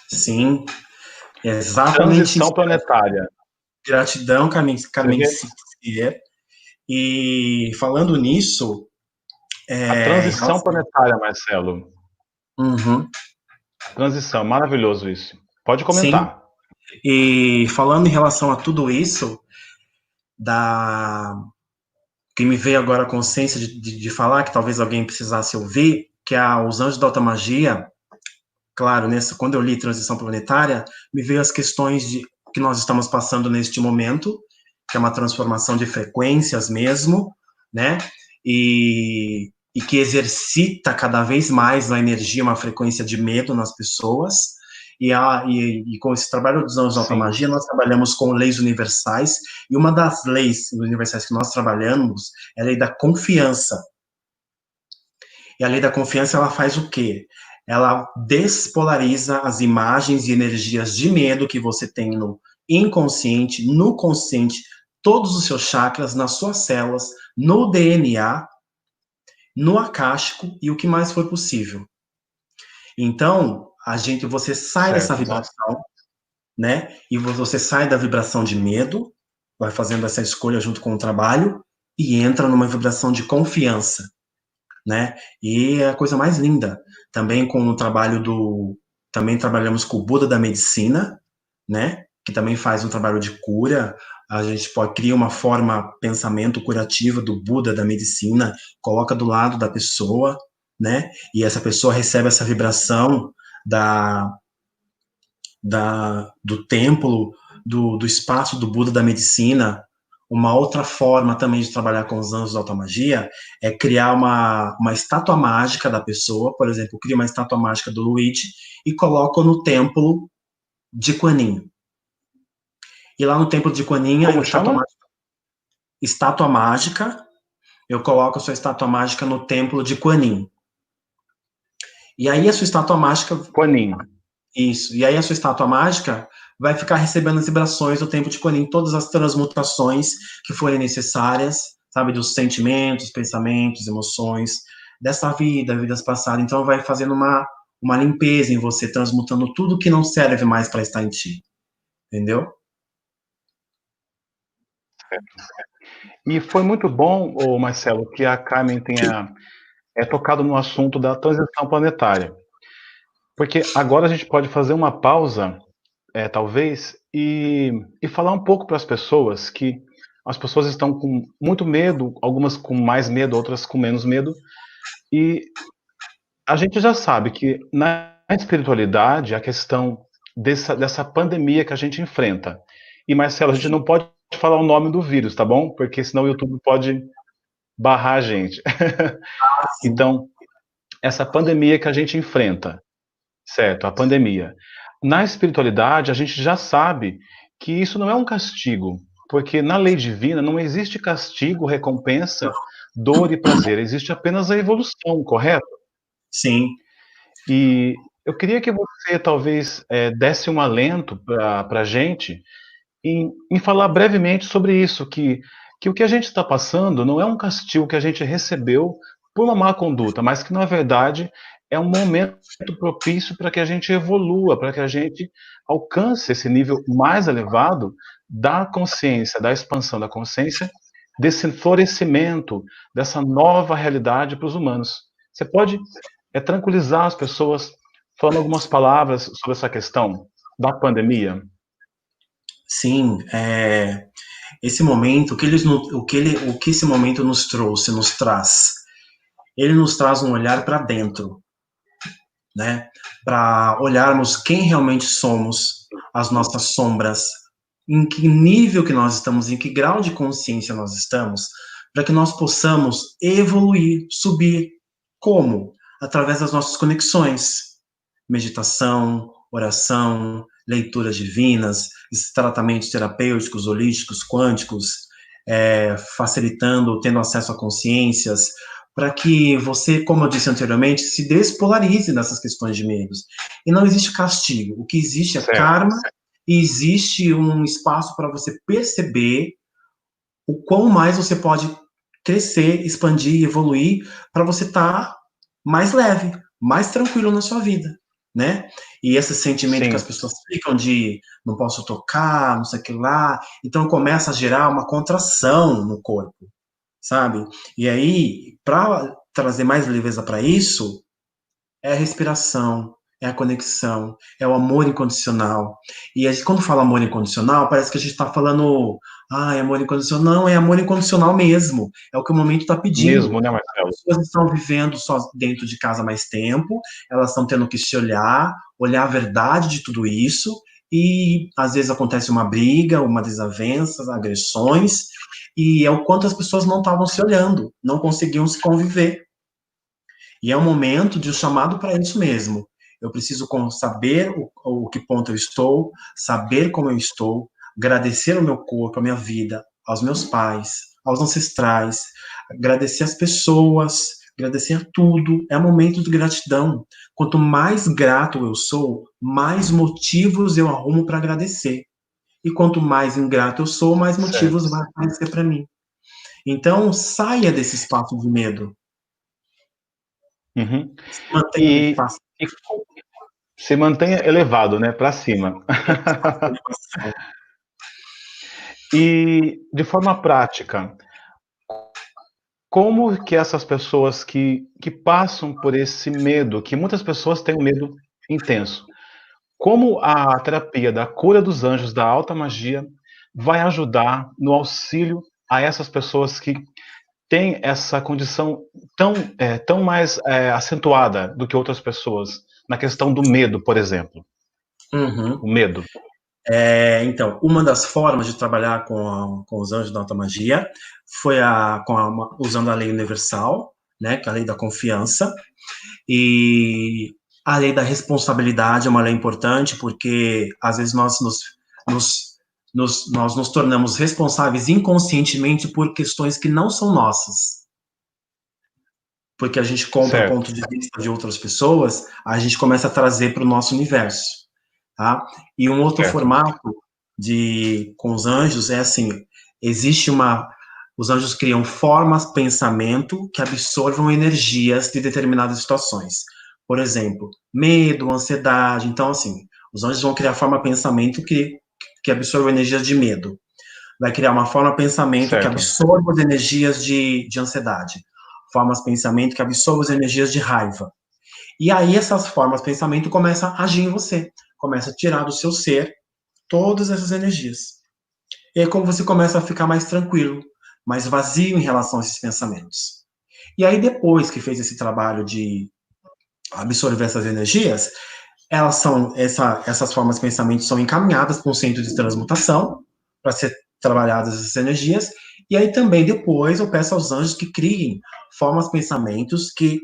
Sim, exatamente Transição isso. planetária. Gratidão, Você Carmen vê? Cier. E falando nisso, A em transição relação... planetária, Marcelo. Uhum, Transição, maravilhoso isso. Pode sim, comentar. e falando em relação a tudo isso, da que me veio agora a consciência de falar, que talvez alguém precisasse ouvir, que é Os Anjos da Alta Magia. Claro, quando eu li Transição Planetária, me veio as questões de que nós estamos passando neste momento, que é uma transformação de frequências mesmo, né? E que exercita cada vez mais a energia, uma frequência de medo nas pessoas. E com esse trabalho dos Anjos da Alta Sim, Magia, nós trabalhamos com leis universais, e uma das leis universais que nós trabalhamos é a lei da confiança. E a lei da confiança, ela faz o quê? Ela despolariza as imagens e energias de medo que você tem no inconsciente, no consciente, todos os seus chakras, nas suas células, no DNA, no acástico e o que mais for possível. Então, você sai dessa certo. vibração, né? E você sai da vibração de medo, vai fazendo essa escolha junto com o trabalho e entra numa vibração de confiança, né? E é a coisa mais linda. Também com o trabalho também trabalhamos com o Buda da medicina, né? Que também faz um trabalho de cura A gente pode criar uma forma, pensamento curativa do Buda, da medicina, coloca do lado da pessoa, né? E essa pessoa recebe essa vibração da, do templo, do espaço do Buda da medicina. Uma outra forma também de trabalhar com os anjos da automagia é criar uma estátua mágica da pessoa, por exemplo, cria uma estátua mágica do Luigi e coloca no templo de Quanin. E lá no templo de Quanin, Como chama? Estátua mágica, eu coloco a sua estátua mágica no templo de Quanin. E aí a sua estátua mágica... Quanin. Isso. E aí a sua estátua mágica vai ficar recebendo as vibrações do tempo de Quanin, todas as transmutações que forem necessárias, sabe, dos sentimentos, pensamentos, emoções dessa vida, vidas passadas. Então vai fazendo uma limpeza em você, transmutando tudo que não serve mais para estar em ti. Entendeu? E foi muito bom, ô Marcelo, que a Carmen tenha tocado no assunto da transição planetária. Porque agora a gente pode fazer uma pausa, talvez, e falar um pouco para as pessoas que as pessoas estão com muito medo, algumas com mais medo, outras com menos medo, e a gente já sabe que na espiritualidade a questão dessa pandemia que a gente enfrenta. E Marcelo, a gente não pode falar o nome do vírus, tá bom? Porque senão o YouTube pode barrar a gente. Então, essa pandemia que a gente enfrenta, certo? A pandemia. Na espiritualidade, a gente já sabe que isso não é um castigo, porque na lei divina não existe castigo, recompensa, dor e prazer, existe apenas a evolução, correto? Sim. E eu queria que você talvez desse um alento para a gente em falar brevemente sobre isso, que o que a gente está passando não é um castigo que a gente recebeu por uma má conduta, mas que, na verdade, é um momento propício para que a gente evolua, para que a gente alcance esse nível mais elevado da consciência, da expansão da consciência, desse florescimento, dessa nova realidade para os humanos. Você pode tranquilizar as pessoas falando algumas palavras sobre essa questão da pandemia? Sim, esse momento, o que esse momento nos trouxe, nos traz? Ele nos traz um olhar para dentro, né? Para olharmos quem realmente somos, as nossas sombras, em que nível que nós estamos, em que grau de consciência nós estamos, para que nós possamos evoluir, subir. Como? Através das nossas conexões, meditação, oração, leituras divinas, tratamentos terapêuticos, holísticos, quânticos, facilitando, tendo acesso a consciências, para que você, como eu disse anteriormente, se despolarize nessas questões de medos. E não existe castigo. O que existe é karma, e existe um espaço para você perceber o quão mais você pode crescer, expandir, evoluir, para você estar mais leve, mais tranquilo na sua vida, né? E esse sentimento que as pessoas ficam de não posso tocar, não sei o que lá, então começa a gerar uma contração no corpo, sabe? E aí, para trazer mais leveza para isso, é a respiração, é a conexão, é o amor incondicional. E a gente, quando fala amor incondicional, parece que a gente está falando, é amor incondicional. Não, é amor incondicional mesmo. É o que o momento está pedindo. Mesmo, né, Marcelo? As pessoas estão vivendo só dentro de casa mais tempo, elas estão tendo que se olhar a verdade de tudo isso, e às vezes acontece uma briga, uma desavença, agressões, e é o quanto as pessoas não estavam se olhando, não conseguiam se conviver. E é um momento de um chamado para isso mesmo. Eu preciso saber o que ponto eu estou, saber como eu estou, agradecer o meu corpo, a minha vida, aos meus pais, aos ancestrais, agradecer as pessoas, agradecer a tudo. É um momento de gratidão. Quanto mais grato eu sou, mais motivos eu arrumo para agradecer. E quanto mais ingrato eu sou, mais motivos vai aparecer para mim. Então, saia desse espaço de medo. Uhum. E se mantenha elevado, né, para cima. E de forma prática, como que essas pessoas que passam por esse medo, que muitas pessoas têm um medo intenso, como a terapia da cura dos anjos, da alta magia, vai ajudar no auxílio a essas pessoas que têm essa condição tão mais acentuada do que outras pessoas, na questão do medo, por exemplo. Uhum. O medo. Então, uma das formas de trabalhar com os anjos da alta magia foi usando a lei universal, né, que é a lei da confiança, e a lei da responsabilidade é uma lei importante, porque às vezes nós nos tornamos responsáveis inconscientemente por questões que não são nossas. Porque a gente compra o ponto de vista de outras pessoas, a gente começa a trazer para o nosso universo, tá? E um outro formato com os anjos é assim, os anjos criam formas, pensamento que absorvam energias de determinadas situações. Por exemplo, medo, ansiedade. Então, assim, os anjos vão criar forma, pensamento que absorvam energias de medo. Vai criar uma forma, pensamento que absorva as energias de ansiedade. Formas, pensamento que absorvam as energias de raiva. E aí essas formas, pensamento começam a agir em você. Começa a tirar do seu ser todas essas energias. E aí como você começa a ficar mais tranquilo, mais vazio em relação a esses pensamentos. E aí depois que fez esse trabalho de absorver essas energias, essas formas de pensamento são encaminhadas para um centro de transmutação para ser trabalhadas essas energias. E aí também depois eu peço aos anjos que criem formas, pensamentos que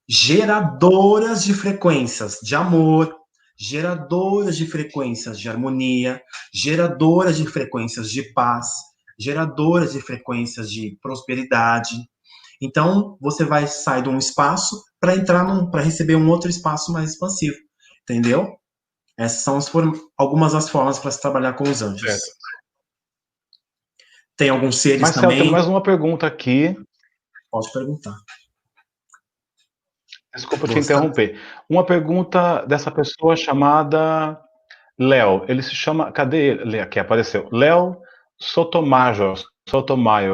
geradoras de frequências de amor, geradoras de frequências de harmonia, geradoras de frequências de paz, geradoras de frequências de prosperidade. Então, você vai sair de um espaço para receber um outro espaço mais expansivo, entendeu? Essas são algumas das formas para se trabalhar com os anjos. Tem alguns seres Marcelo, também. Tem mais uma pergunta aqui. Pode perguntar. Desculpa te interromper. Uma pergunta dessa pessoa chamada Léo. Ele se chama. Cadê ele? Aqui apareceu. Léo Sotomayor.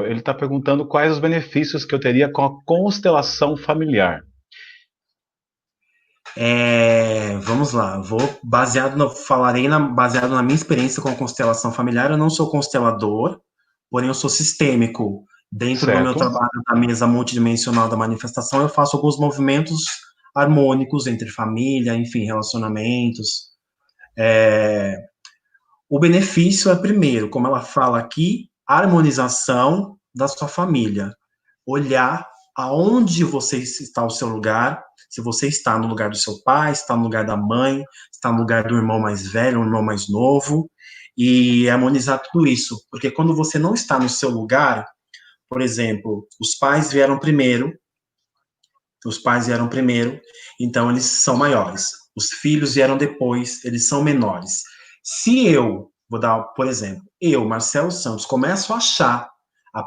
Ele está perguntando quais os benefícios que eu teria com a constelação familiar. Vamos lá, baseado na minha experiência com a constelação familiar. Eu não sou constelador, porém eu sou sistêmico. Dentro do meu trabalho da mesa multidimensional da manifestação, eu faço alguns movimentos harmônicos entre família, enfim, relacionamentos. O benefício é, primeiro, como ela fala aqui, harmonização da sua família. Olhar aonde você está o seu lugar, se você está no lugar do seu pai, está no lugar da mãe, está no lugar do irmão mais velho, um irmão mais novo, e harmonizar tudo isso. Porque quando você não está no seu lugar, por exemplo, os pais vieram primeiro, então eles são maiores. Os filhos vieram depois, eles são menores. Se eu, vou dar, por exemplo, eu, Marcelo Santos, começo a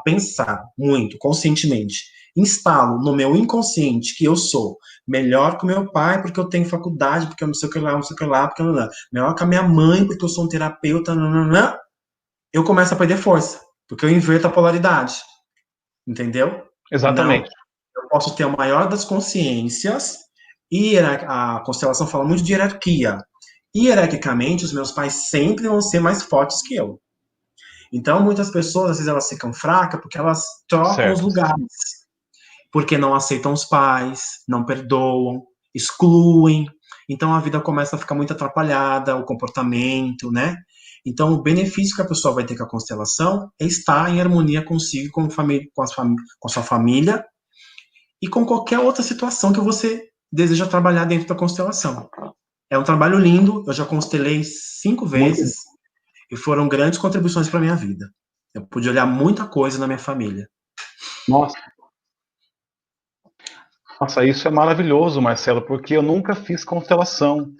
pensar muito, conscientemente, instalo no meu inconsciente que eu sou melhor que o meu pai porque eu tenho faculdade, porque eu não sei o que lá, não sei o que lá, porque eu não, melhor que a minha mãe porque eu sou um terapeuta, não, eu começo a perder força, porque eu inverto a polaridade, entendeu? Exatamente. Não, eu posso ter a maior das consciências, e a constelação fala muito de hierarquia. Hierarquicamente, os meus pais sempre vão ser mais fortes que eu. Então, muitas pessoas, às vezes, elas ficam fracas porque elas trocam os lugares. Porque não aceitam os pais, não perdoam, excluem. Então, a vida começa a ficar muito atrapalhada, o comportamento, né? Então, o benefício que a pessoa vai ter com a constelação é estar em harmonia consigo, com a sua família e com qualquer outra situação que você deseja trabalhar dentro da constelação. É um trabalho lindo, eu já constelei 5 vezes e foram grandes contribuições para a minha vida. Eu pude olhar muita coisa na minha família. Nossa, isso é maravilhoso, Marcelo, porque eu nunca fiz constelação,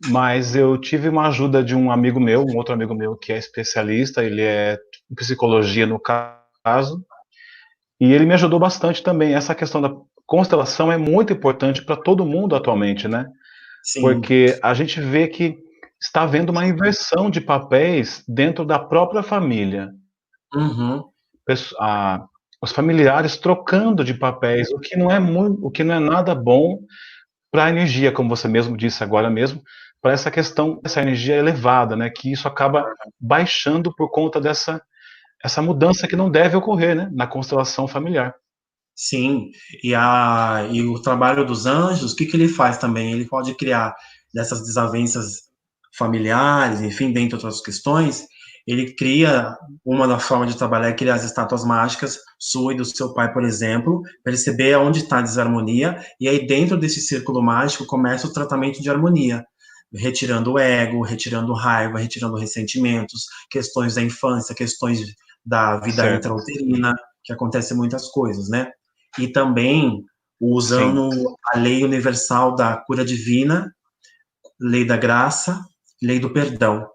mas eu tive uma ajuda de um amigo meu, um outro amigo meu que é especialista, ele é em psicologia no caso, e ele me ajudou bastante também. Essa questão da constelação é muito importante para todo mundo atualmente, né? Sim. Porque a gente vê que está havendo uma inversão de papéis dentro da própria família. Uhum. Os familiares trocando de papéis, o que não é nada bom para a energia, como você mesmo disse agora mesmo, para essa questão, essa energia elevada, né? Que isso acaba baixando por conta essa mudança que não deve ocorrer, né? Na constelação familiar. Sim, e o trabalho dos anjos, o que que ele faz também? Ele pode criar dessas desavenças familiares, enfim, dentre outras questões, ele cria, uma das formas de trabalhar é criar as estátuas mágicas, sua e do seu pai, por exemplo, perceber onde está a desarmonia, e aí dentro desse círculo mágico começa o tratamento de harmonia, retirando o ego, retirando raiva, retirando ressentimentos, questões da infância, questões da vida Certo. intrauterina, que acontecem muitas coisas, né? E também Sim, usando a lei universal da cura divina, lei da graça, lei do perdão,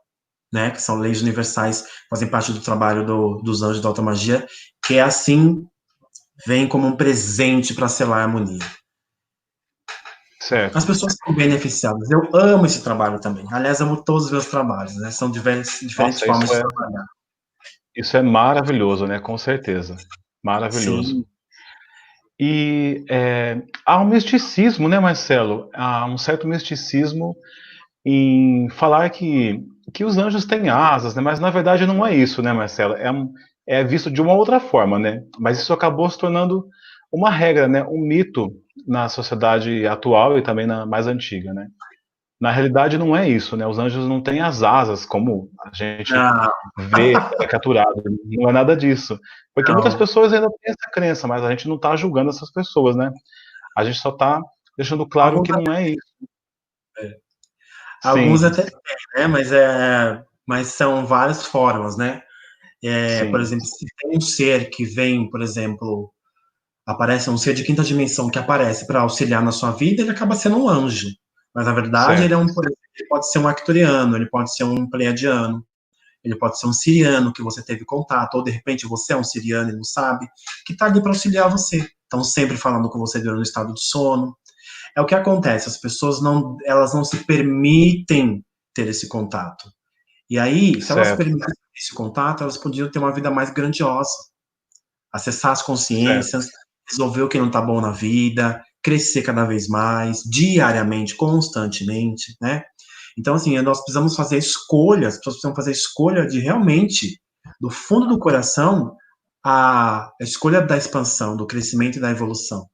né, que são leis universais, fazem parte do trabalho dos anjos da alta magia, que é assim, vem como um presente para selar a harmonia. As certo. pessoas são beneficiadas. Eu amo esse trabalho também. Aliás, amo todos os meus trabalhos, né? São diferentes Nossa, formas de trabalhar. isso é maravilhoso, né? Com certeza. Maravilhoso. Sim, E há um misticismo, né, Marcelo? Há um certo misticismo em falar que os anjos têm asas, né? Mas na verdade não é isso, né, Marcelo? É visto de uma outra forma, né? Mas isso acabou se tornando uma regra, né? Um mito na sociedade atual e também na mais antiga, né? Na realidade não é isso, né? Os anjos não têm as asas como a gente não, vê, é capturado. Não é nada disso. Porque muitas não. pessoas ainda têm essa crença, mas a gente não está julgando essas pessoas, né? A gente só está deixando claro Alguns que não é isso. Alguns Sim, até têm, né? Mas são várias formas, né? Por sim, exemplo, se tem um ser que vem, por exemplo, aparece um ser de quinta dimensão que aparece para auxiliar na sua vida, ele acaba sendo um anjo. Mas na verdade certo. por exemplo, ele pode ser um arcturiano, ele pode ser um pleiadiano, ele pode ser um siriano que você teve contato, ou de repente você é um siriano e não sabe, que está ali para auxiliar você. Estão sempre falando com você durante o estado de sono. É o que acontece, as pessoas não, elas não se permitem ter esse contato. E aí, se elas Certo, permitissem esse contato, elas podiam ter uma vida mais grandiosa, acessar as certo. consciências, resolver o que não está bom na vida, crescer cada vez mais, diariamente, constantemente, né? Então, assim, nós precisamos fazer escolhas, as pessoas precisam fazer escolha de realmente, do fundo do coração, a escolha da expansão, do crescimento e da evolução.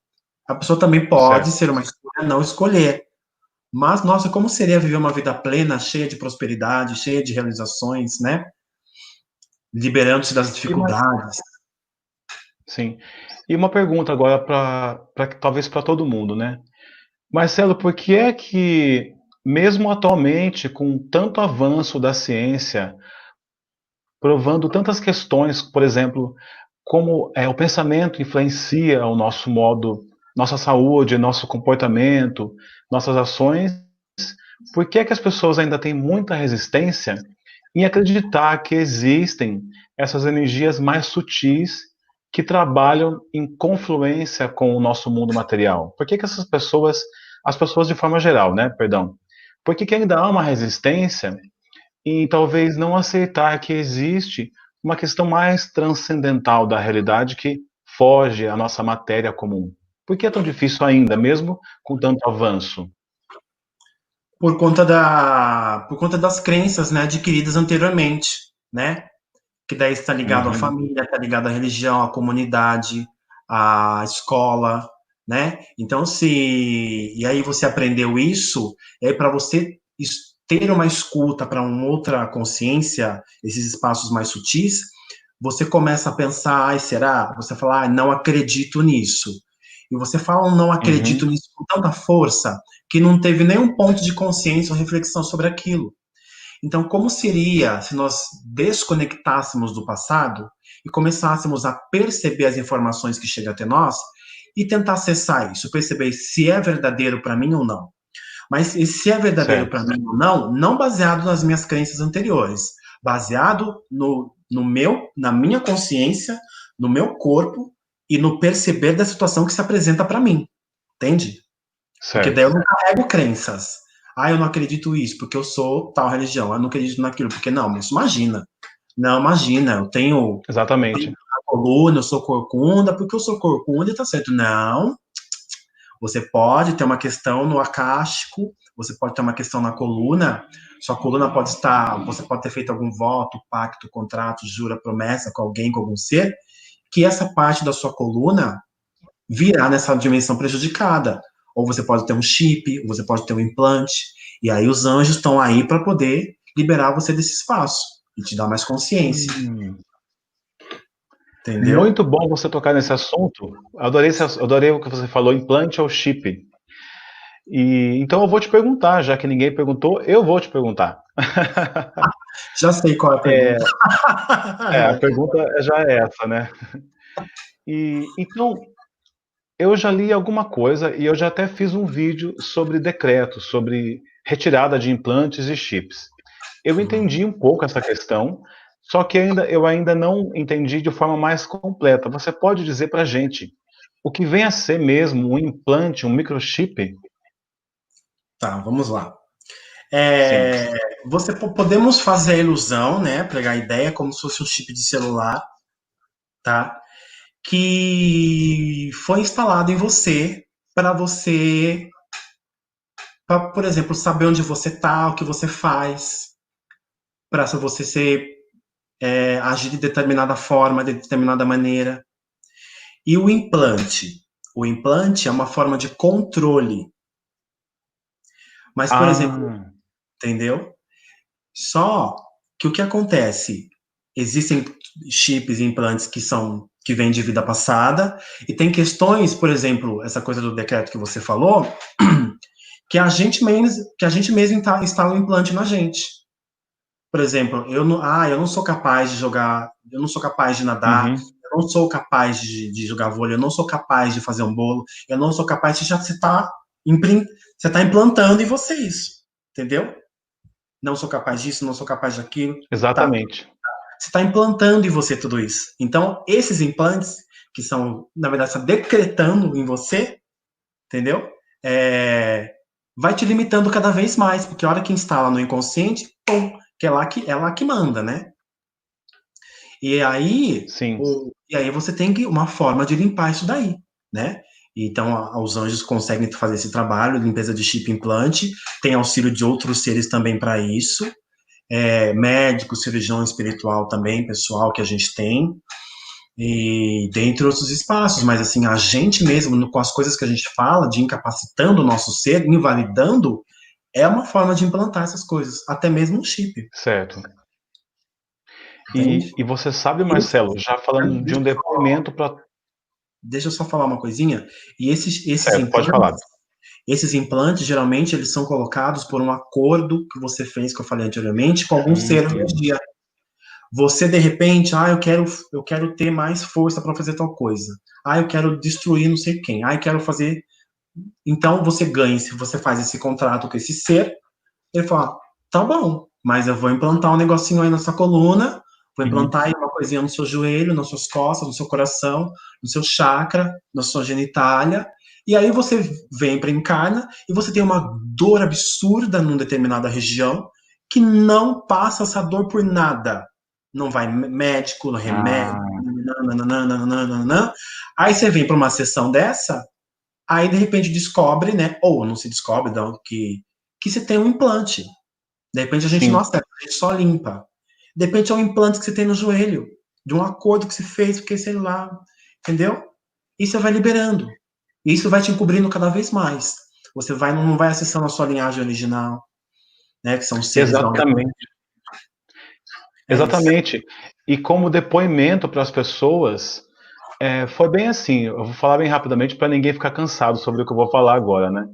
A pessoa também pode Certo. ser uma escolha não escolher. Mas, nossa, como seria viver uma vida plena, cheia de prosperidade, cheia de realizações, né? Liberando-se das E mais, dificuldades. sim. E uma pergunta agora talvez para todo mundo, né? Marcelo, por que é que, mesmo atualmente, com tanto avanço da ciência, provando tantas questões, por exemplo, como o pensamento influencia o nosso modo, nossa saúde, nosso comportamento, nossas ações, por que é que as pessoas ainda têm muita resistência em acreditar que existem essas energias mais sutis que trabalham em confluência com o nosso mundo material? Por que que essas pessoas, as pessoas de forma geral, né, perdão, por que que ainda há uma resistência em talvez não aceitar que existe uma questão mais transcendental da realidade que foge à nossa matéria comum? Por que é tão difícil ainda, mesmo com tanto avanço? Por conta das crenças, né, adquiridas anteriormente, né? Que daí está ligado à Uhum, família, está ligado à religião, à comunidade, à escola, né? Então, e aí você aprendeu isso, e aí para você ter uma escuta para uma outra consciência, esses espaços mais sutis, você começa a pensar, ai, será? Você fala, ah, não acredito nisso. E você fala, não acredito uhum, nisso com tanta força, que não teve nenhum ponto de consciência ou reflexão sobre aquilo. Então, como seria se nós desconectássemos do passado e começássemos a perceber as informações que chegam até nós e tentar acessar isso, perceber se é verdadeiro para mim ou não? Mas se é verdadeiro certo, para mim ou não, não baseado nas minhas crenças anteriores, baseado na minha consciência, no meu corpo e no perceber da situação que se apresenta para mim, entende? Porque daí certo. eu não carrego crenças. Ah, eu não acredito isso porque eu sou tal religião. Eu não acredito naquilo porque não, mas imagina. Não, imagina, eu tenho Exatamente. a coluna, eu sou corcunda, porque eu sou corcunda e tá certo. Não, Você pode ter uma questão no acástico, você pode ter uma questão na coluna, sua coluna pode estar, você pode ter feito algum voto, pacto, contrato, jura, promessa com alguém, com algum ser, que essa parte da sua coluna virá nessa dimensão prejudicada. Ou você pode ter um chip, ou você pode ter um implante, e aí os anjos estão aí para poder liberar você desse espaço e te dar mais consciência. Entendeu? Muito bom você tocar nesse assunto. Adorei o que você falou, implante ou chip. E então eu vou te perguntar, já que ninguém perguntou, eu vou te perguntar. Já sei qual é a pergunta. A pergunta já é essa, né? E então eu já li alguma coisa e eu já até fiz um vídeo sobre decretos, sobre retirada de implantes e chips. Eu entendi um pouco essa questão, só que eu ainda não entendi de forma mais completa. Você pode dizer para a gente o que vem a ser mesmo um implante, um microchip? Tá, vamos lá. Sim. Podemos fazer a ilusão, né? Pegar a ideia como se fosse um chip de celular, tá? Que foi instalado em você para você, pra, por exemplo, saber onde você está, o que você faz, para você agir de determinada forma, de determinada maneira. E o implante? O implante é uma forma de controle. Mas, por exemplo, Ah, entendeu? Só que o que acontece? Existem chips e implantes que vêm de vida passada, e tem questões, por exemplo, essa coisa do decreto que você falou, que a gente mesmo instala um implante na gente. Por exemplo, eu não sou capaz de jogar, eu não sou capaz de nadar, uhum, eu não sou capaz de jogar vôlei, eu não sou capaz de fazer um bolo, eu não sou capaz de já você está implantando em você isso, entendeu? Não sou capaz disso, não sou capaz daquilo, tá? exatamente. Você está implantando em você tudo isso. Então, esses implantes, que são, na verdade, está decretando em você, entendeu? É, vai te limitando cada vez mais, porque a hora que instala no inconsciente, pum, que é lá que manda, né? E aí, Sim, e aí você tem uma forma de limpar isso daí, né? Então, os anjos conseguem fazer esse trabalho, limpeza de chip implante, tem auxílio de outros seres também para isso, médico, cirurgião espiritual também, pessoal que a gente tem, e dentre outros espaços, mas assim, a gente mesmo, com as coisas que a gente fala, de incapacitando o nosso ser, invalidando, é uma forma de implantar essas coisas, até mesmo um chip, certo. entende? E você sabe, E Marcelo, já falando de um depoimento para. deixa eu só falar uma coisinha, e Certo, pode falar. esses implantes, geralmente, eles são colocados por um acordo que você fez, que eu falei anteriormente, com algum ser ou Hum, energia. Você, de repente, eu quero ter mais força para fazer tal coisa. Eu quero destruir não sei quem. Eu quero fazer. Então, você ganha, se você faz esse contrato com esse ser, ele fala: tá bom, mas eu vou implantar um negocinho aí na sua coluna, vou uhum, implantar aí uma coisinha no seu joelho, nas suas costas, no seu coração, no seu chakra, na sua genitália. E aí você vem para encarna e você tem uma dor absurda numa determinada região que não passa essa dor por nada. Não vai médico, remédio, ah, nananana. Aí você vem para uma sessão dessa, aí de repente descobre, né? Ou não se descobre, não, que você tem um implante. De repente a gente não sim, acerta, a gente só limpa. De repente é um implante que você tem no joelho, de um acordo que você fez, porque sei lá, entendeu? E você vai liberando. E isso vai te encobrindo cada vez mais. Você não vai acessando a sua linhagem original, né? Que são seres da onde exatamente, é isso. exatamente. E como depoimento para as pessoas, foi bem assim. Eu vou falar bem rapidamente para ninguém ficar cansado sobre o que eu vou falar agora, né?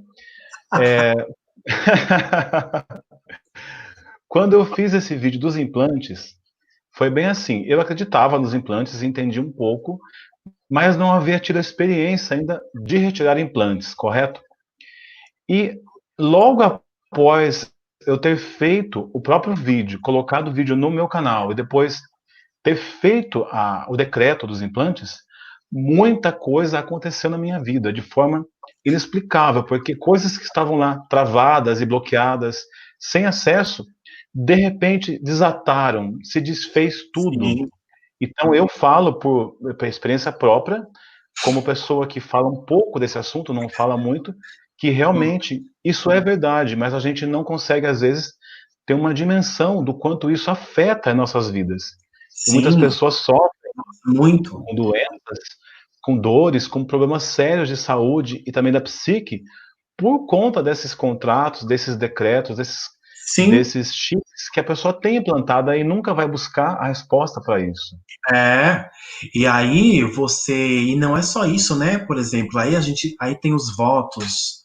Quando eu fiz esse vídeo dos implantes, foi bem assim. Eu acreditava nos implantes, entendi um pouco, mas não havia tido a experiência ainda de retirar implantes, correto? E logo após eu ter feito o próprio vídeo, colocado o vídeo no meu canal e depois ter feito o decreto dos implantes, muita coisa aconteceu na minha vida de forma inexplicável, porque coisas que estavam lá travadas e bloqueadas, sem acesso, de repente desataram, se desfez tudo. Sim, Então eu falo por experiência própria, como pessoa que fala um pouco desse assunto, não fala muito, que realmente isso é verdade, mas a gente não consegue, às vezes, ter uma dimensão do quanto isso afeta as nossas vidas. E muitas Sim, pessoas sofrem muito. com doenças, com dores, com problemas sérios de saúde e também da psique, por conta desses contratos, desses decretos, Sim, desses chips que a pessoa tem implantada e nunca vai buscar a resposta para isso. é. E aí e não é só isso, né? Por exemplo, aí tem os votos,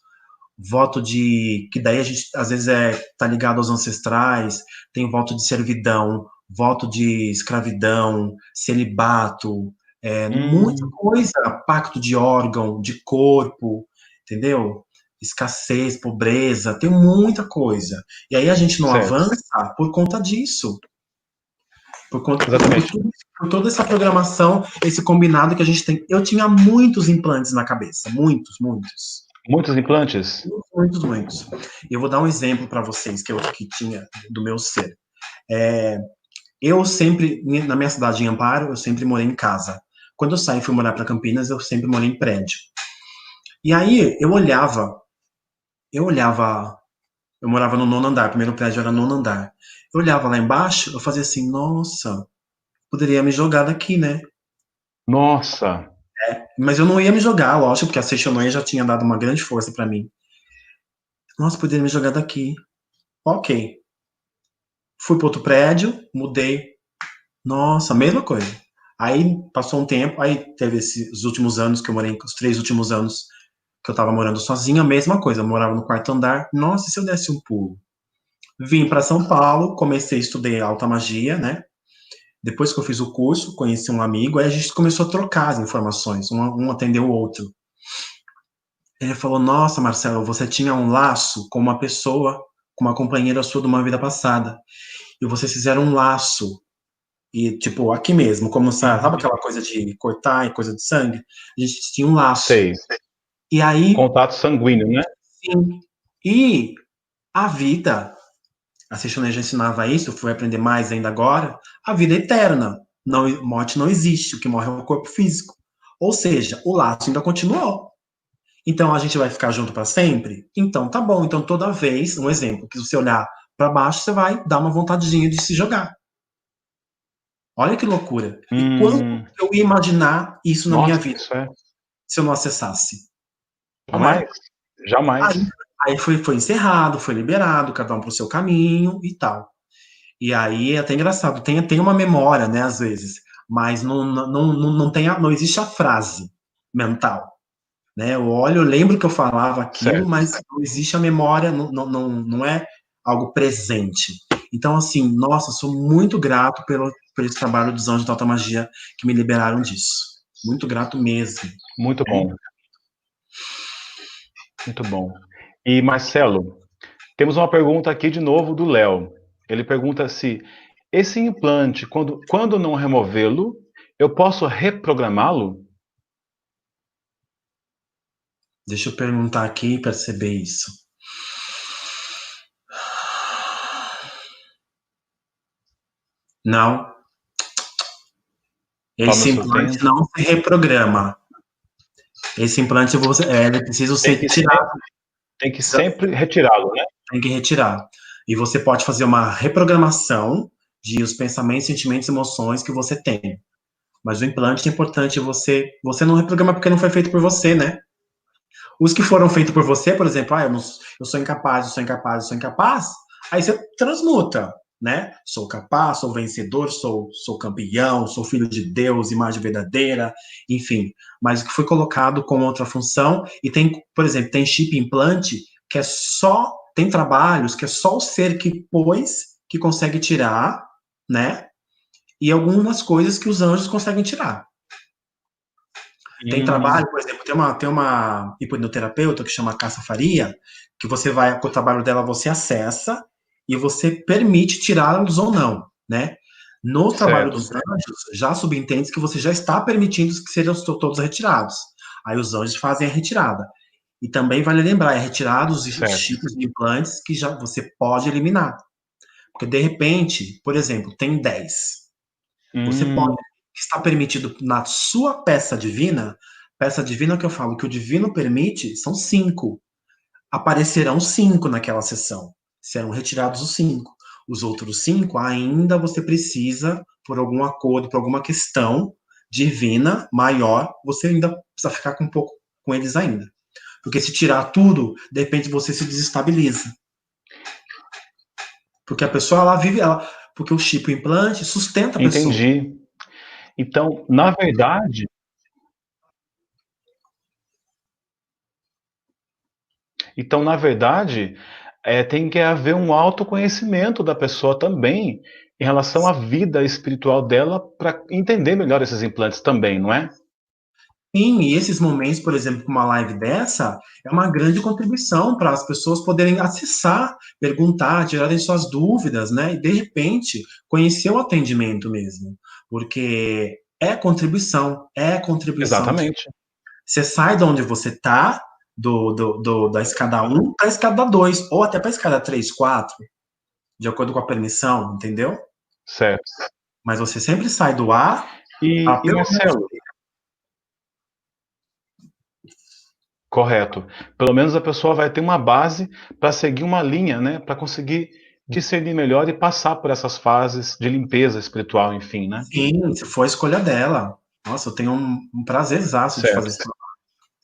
voto de, que daí a gente às vezes tá ligado aos ancestrais, tem voto de servidão, voto de escravidão, celibato, muita Hum, coisa, pacto de órgão, de corpo, entendeu? Escassez, pobreza, tem muita coisa. E aí a gente não certo, avança por conta disso, exatamente. por toda essa programação, esse combinado que a gente tem. Eu tinha muitos implantes na cabeça, muitos, muitos. Muitos implantes? Muitos, muitos. E eu vou dar um exemplo para vocês que tinha do meu ser. É, eu sempre, na minha cidade em Amparo, eu sempre morei em casa. Quando eu saí e fui morar para Campinas, eu sempre morei em prédio. E aí eu olhava, eu morava no nono andar, o primeiro prédio era no nono andar. Eu olhava lá embaixo, eu fazia assim, nossa, poderia me jogar daqui, né? Nossa! Mas eu não ia me jogar, lógico, porque a Seixonoia já tinha dado uma grande força para mim. Nossa, poderia me jogar daqui. Ok. Fui para outro prédio, mudei. Nossa, mesma coisa. Aí passou um tempo, aí teve esses últimos anos que eu morei, os 3 últimos anos que eu tava morando sozinho, a mesma coisa. Eu morava no quarto andar. Nossa, e se eu desse um pulo? Vim para São Paulo, comecei a estudar alta magia, né? Depois que eu fiz o curso, conheci um amigo, aí a gente começou a trocar as informações, um atendeu o outro. Ele falou: Nossa, Marcelo, você tinha um laço com uma pessoa, com uma companheira sua de uma vida passada. E vocês fizeram um laço. E, tipo, aqui mesmo, como sabe Uhum. aquela coisa de cortar e coisa de sangue? A gente tinha um laço. Sei. E aí, Contato sanguíneo, né? sim. E a vida, a Seixoné já ensinava isso, eu fui aprender mais ainda agora, a vida é eterna. Não, morte não existe, o que morre é o corpo físico. Ou seja, o laço ainda continuou. Então a gente vai ficar junto para sempre? Então tá bom. Então toda vez, um exemplo, que você olhar para baixo, você vai dar uma vontadinha de se jogar. Olha que loucura. E quando Hum, eu ia imaginar isso na minha nossa, vida, isso é se eu não acessasse? Não jamais, é? jamais. Aí, aí foi encerrado, foi liberado, cada um para o seu caminho e tal. E aí é até engraçado, tem uma memória, né, às vezes, mas não existe a frase mental. Né? Eu olho, eu lembro que eu falava aquilo, Certo. mas não existe a memória, não é algo presente. Então, assim, nossa, sou muito grato por esse trabalho dos Anjos da Alta Magia que me liberaram disso. Muito grato mesmo. Muito Né? bom, muito bom. E Marcelo, temos uma pergunta aqui de novo do Léo. Ele pergunta se esse implante, quando não removê-lo, eu posso reprogramá-lo? Deixa eu perguntar aqui e perceber isso. Não, Tome o esse seu implante tempo. não se reprograma. Esse implante ele precisa Tem ser que tirado, sempre, tem que precisa, sempre retirá-lo, né? tem que retirar. E você pode fazer uma reprogramação de os pensamentos, sentimentos, emoções que você tem. Mas o implante é importante você não reprograma porque não foi feito por você, né? Os que foram feitos por você, por exemplo, eu sou incapaz, eu sou incapaz, eu sou incapaz, aí você transmuta, né? Sou capaz, sou vencedor, sou campeão, sou filho de Deus, imagem verdadeira, enfim. Mas o que foi colocado com outra função, e tem, por exemplo, tem chip implante que é só, tem trabalhos que é só o ser que pôs que consegue tirar, né? E algumas coisas que os anjos conseguem tirar. Tem Hum, trabalho, por exemplo, tem uma hipnoterapeuta que chama Cássia Faria, que você vai, com o trabalho dela, você acessa e você permite tirá-los ou não, né? No trabalho certo, dos anjos, já subentende que você já está permitindo que sejam todos retirados. Aí os anjos fazem a retirada. E também vale lembrar, é retirados os certo. chips de implantes que já você pode eliminar. Porque de repente, por exemplo, tem 10. Você pode Hum, estar permitido na sua peça divina Peça divina que eu falo que o divino permite são 5. Aparecerão 5 naquela sessão. Serão retirados os 5. Os outros 5 ainda você precisa, por algum acordo, por alguma questão divina maior, você ainda precisa ficar com um pouco com eles ainda. Porque se tirar tudo, de repente você se desestabiliza. Porque a pessoa, ela vive, porque o chip, o implante, sustenta a pessoa. Entendi. Então, na verdade, tem que haver um autoconhecimento da pessoa também em relação à vida espiritual dela para entender melhor esses implantes também, não é? Sim, e esses momentos, por exemplo, uma live dessa, é uma grande contribuição para as pessoas poderem acessar, perguntar, tirarem suas dúvidas, né? E, de repente, conhecer o atendimento mesmo. Porque é contribuição, é contribuição. Exatamente. Você sai de onde você está, da escada 1 para a escada 2, ou até para a escada 3, 4, de acordo com a permissão, entendeu? Certo. Mas você sempre sai do A a E pelo menos. Marcelo, correto. Pelo menos a pessoa vai ter uma base para seguir uma linha, né? Para conseguir discernir melhor e passar por essas fases de limpeza espiritual, enfim, né? Sim, se for a escolha dela. Nossa, eu tenho um prazerzaço de fazer Certo. isso.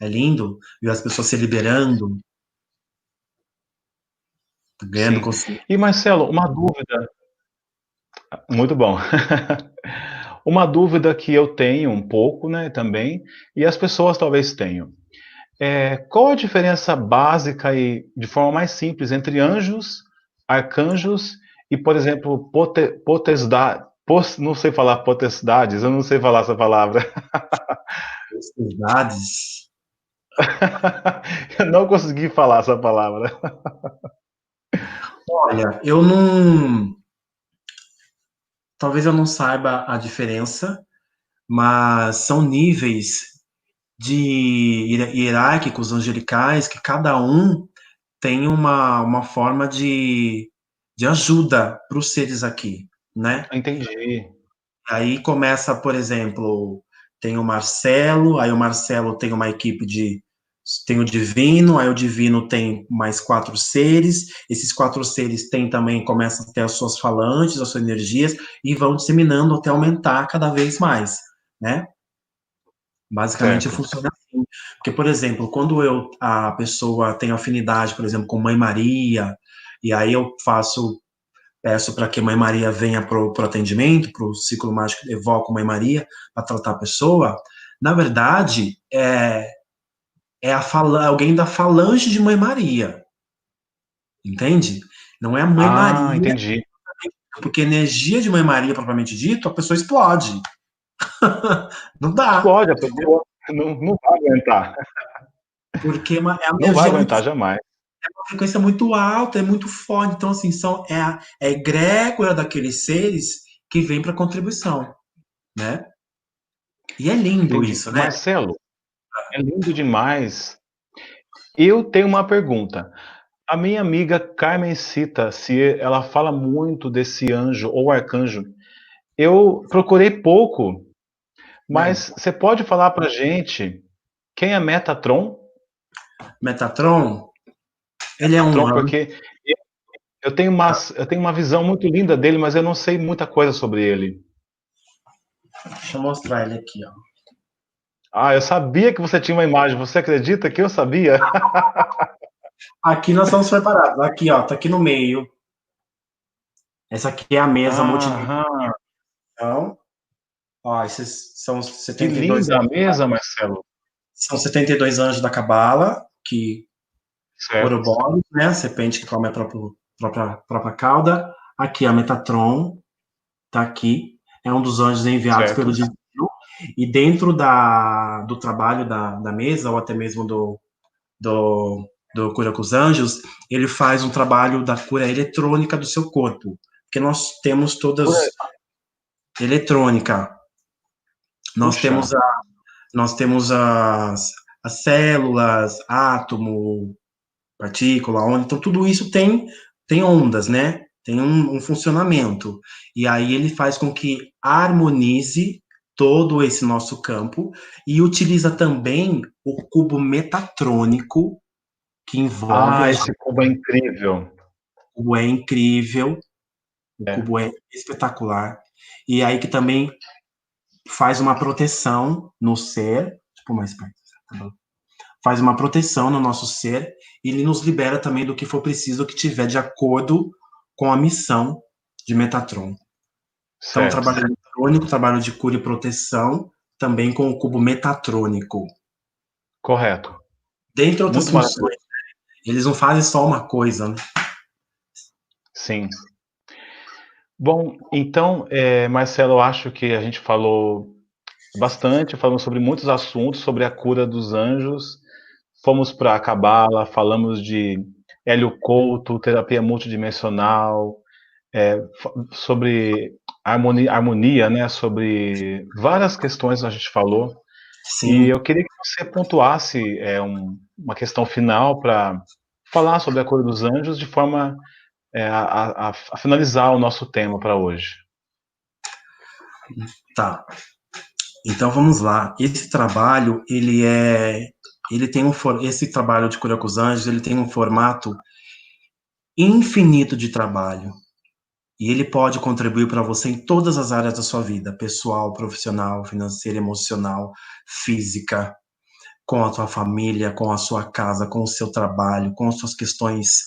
É lindo ver as pessoas se liberando, ganhando Sim. consciência. E Marcelo, uma dúvida. Muito bom. Uma dúvida que eu tenho um pouco, né, também, e as pessoas talvez tenham. Qual a diferença básica e de forma mais simples entre anjos, arcanjos e, por exemplo, potestade, não sei falar potestades, eu não sei falar essa palavra. Felicidades. Eu não consegui falar essa palavra. Olha, eu não. Talvez eu não saiba a diferença, mas são níveis de hierárquicos angelicais que cada um tem uma forma de ajuda para os seres aqui, né? Entendi. Aí começa, por exemplo, tem o Marcelo, aí o Marcelo tem uma equipe de. Tem o Divino, aí o Divino tem mais 4 seres, esses 4 seres têm também, começam a ter as suas falantes, as suas energias, e vão disseminando até aumentar cada vez mais, né? Basicamente Certo. funciona assim. Porque, por exemplo, quando a pessoa tem afinidade, por exemplo, com Mãe Maria, e aí eu peço para que Mãe Maria venha para o atendimento, para o ciclo mágico, evoco Mãe Maria para tratar a pessoa. Na verdade, alguém da falange de Mãe Maria, entende? Não é a Mãe Ah, Maria, entendi. porque a energia de Mãe Maria, propriamente dito, a pessoa explode. Não dá, Explode, a pessoa não vai aguentar. porque é uma Não vai energia muito, aguentar jamais. uma frequência muito alta, é muito forte. Então, assim, é a egrégora daqueles seres que vem para contribuição, né? E é lindo Entendi. isso, né? Marcelo, é lindo demais. Eu tenho uma pergunta. A minha amiga Carmen cita se ela fala muito desse anjo ou arcanjo. Eu procurei pouco, Hum. mas você pode falar pra gente quem é Metatron? Metatron, ele é um Metatron, anjo. porque eu tenho uma visão muito linda dele, mas eu não sei muita coisa sobre ele. Deixa eu mostrar ele aqui, ó. Ah, eu sabia que você tinha uma imagem. Você acredita que eu sabia? Aqui nós estamos preparados. Aqui, ó, tá aqui no meio. Essa aqui é a mesa multidimensional. Aham. Ó, esses são os Que 72 linda a anjos. mesa, Marcelo. São 72 anjos da Cabala, que Certo, Ouroboros, né? A serpente que come a própria cauda. Aqui, a Metatron, tá aqui. É um dos anjos enviados pelo certo, Divino. E dentro do trabalho da mesa, ou até mesmo do Cura com os Anjos, ele faz um trabalho da cura eletrônica do seu corpo. Porque nós temos todas eletrônica. Nós puxa, temos, nós temos as células, átomo, partícula, onda, então tudo isso tem ondas, né? Tem um funcionamento. E aí ele faz com que harmonize todo esse nosso campo e utiliza também o cubo metatrônico que envolve a Esse cubo é incrível. O cubo é incrível, o É. cubo é espetacular. E aí que também faz uma proteção no ser, tipo mais perto, tá bom? Faz uma proteção no nosso ser e ele nos libera também do que for preciso, que tiver de acordo com a missão de Metatron. Então, Certo. trabalho eletrônico, trabalho de cura e proteção, também com o cubo metatrônico. Correto. Dentre outras Muito maravilhoso. funções, eles não fazem só uma coisa, né? Sim. Bom, então, Marcelo, eu acho que a gente falou bastante, falamos sobre muitos assuntos, sobre a cura dos anjos, fomos para a Cabala, falamos de Hélio Couto, terapia multidimensional, sobre harmonia, né, sobre várias questões a gente falou, e Sim, eu queria que você pontuasse uma questão final para falar sobre a cura dos anjos de forma a finalizar o nosso tema para hoje. tá. Então vamos lá. Esse trabalho, esse trabalho de cura com os anjos, ele tem um formato infinito de trabalho. E ele pode contribuir para você em todas as áreas da sua vida, pessoal, profissional, financeira, emocional, física, com a sua família, com a sua casa, com o seu trabalho, com as suas questões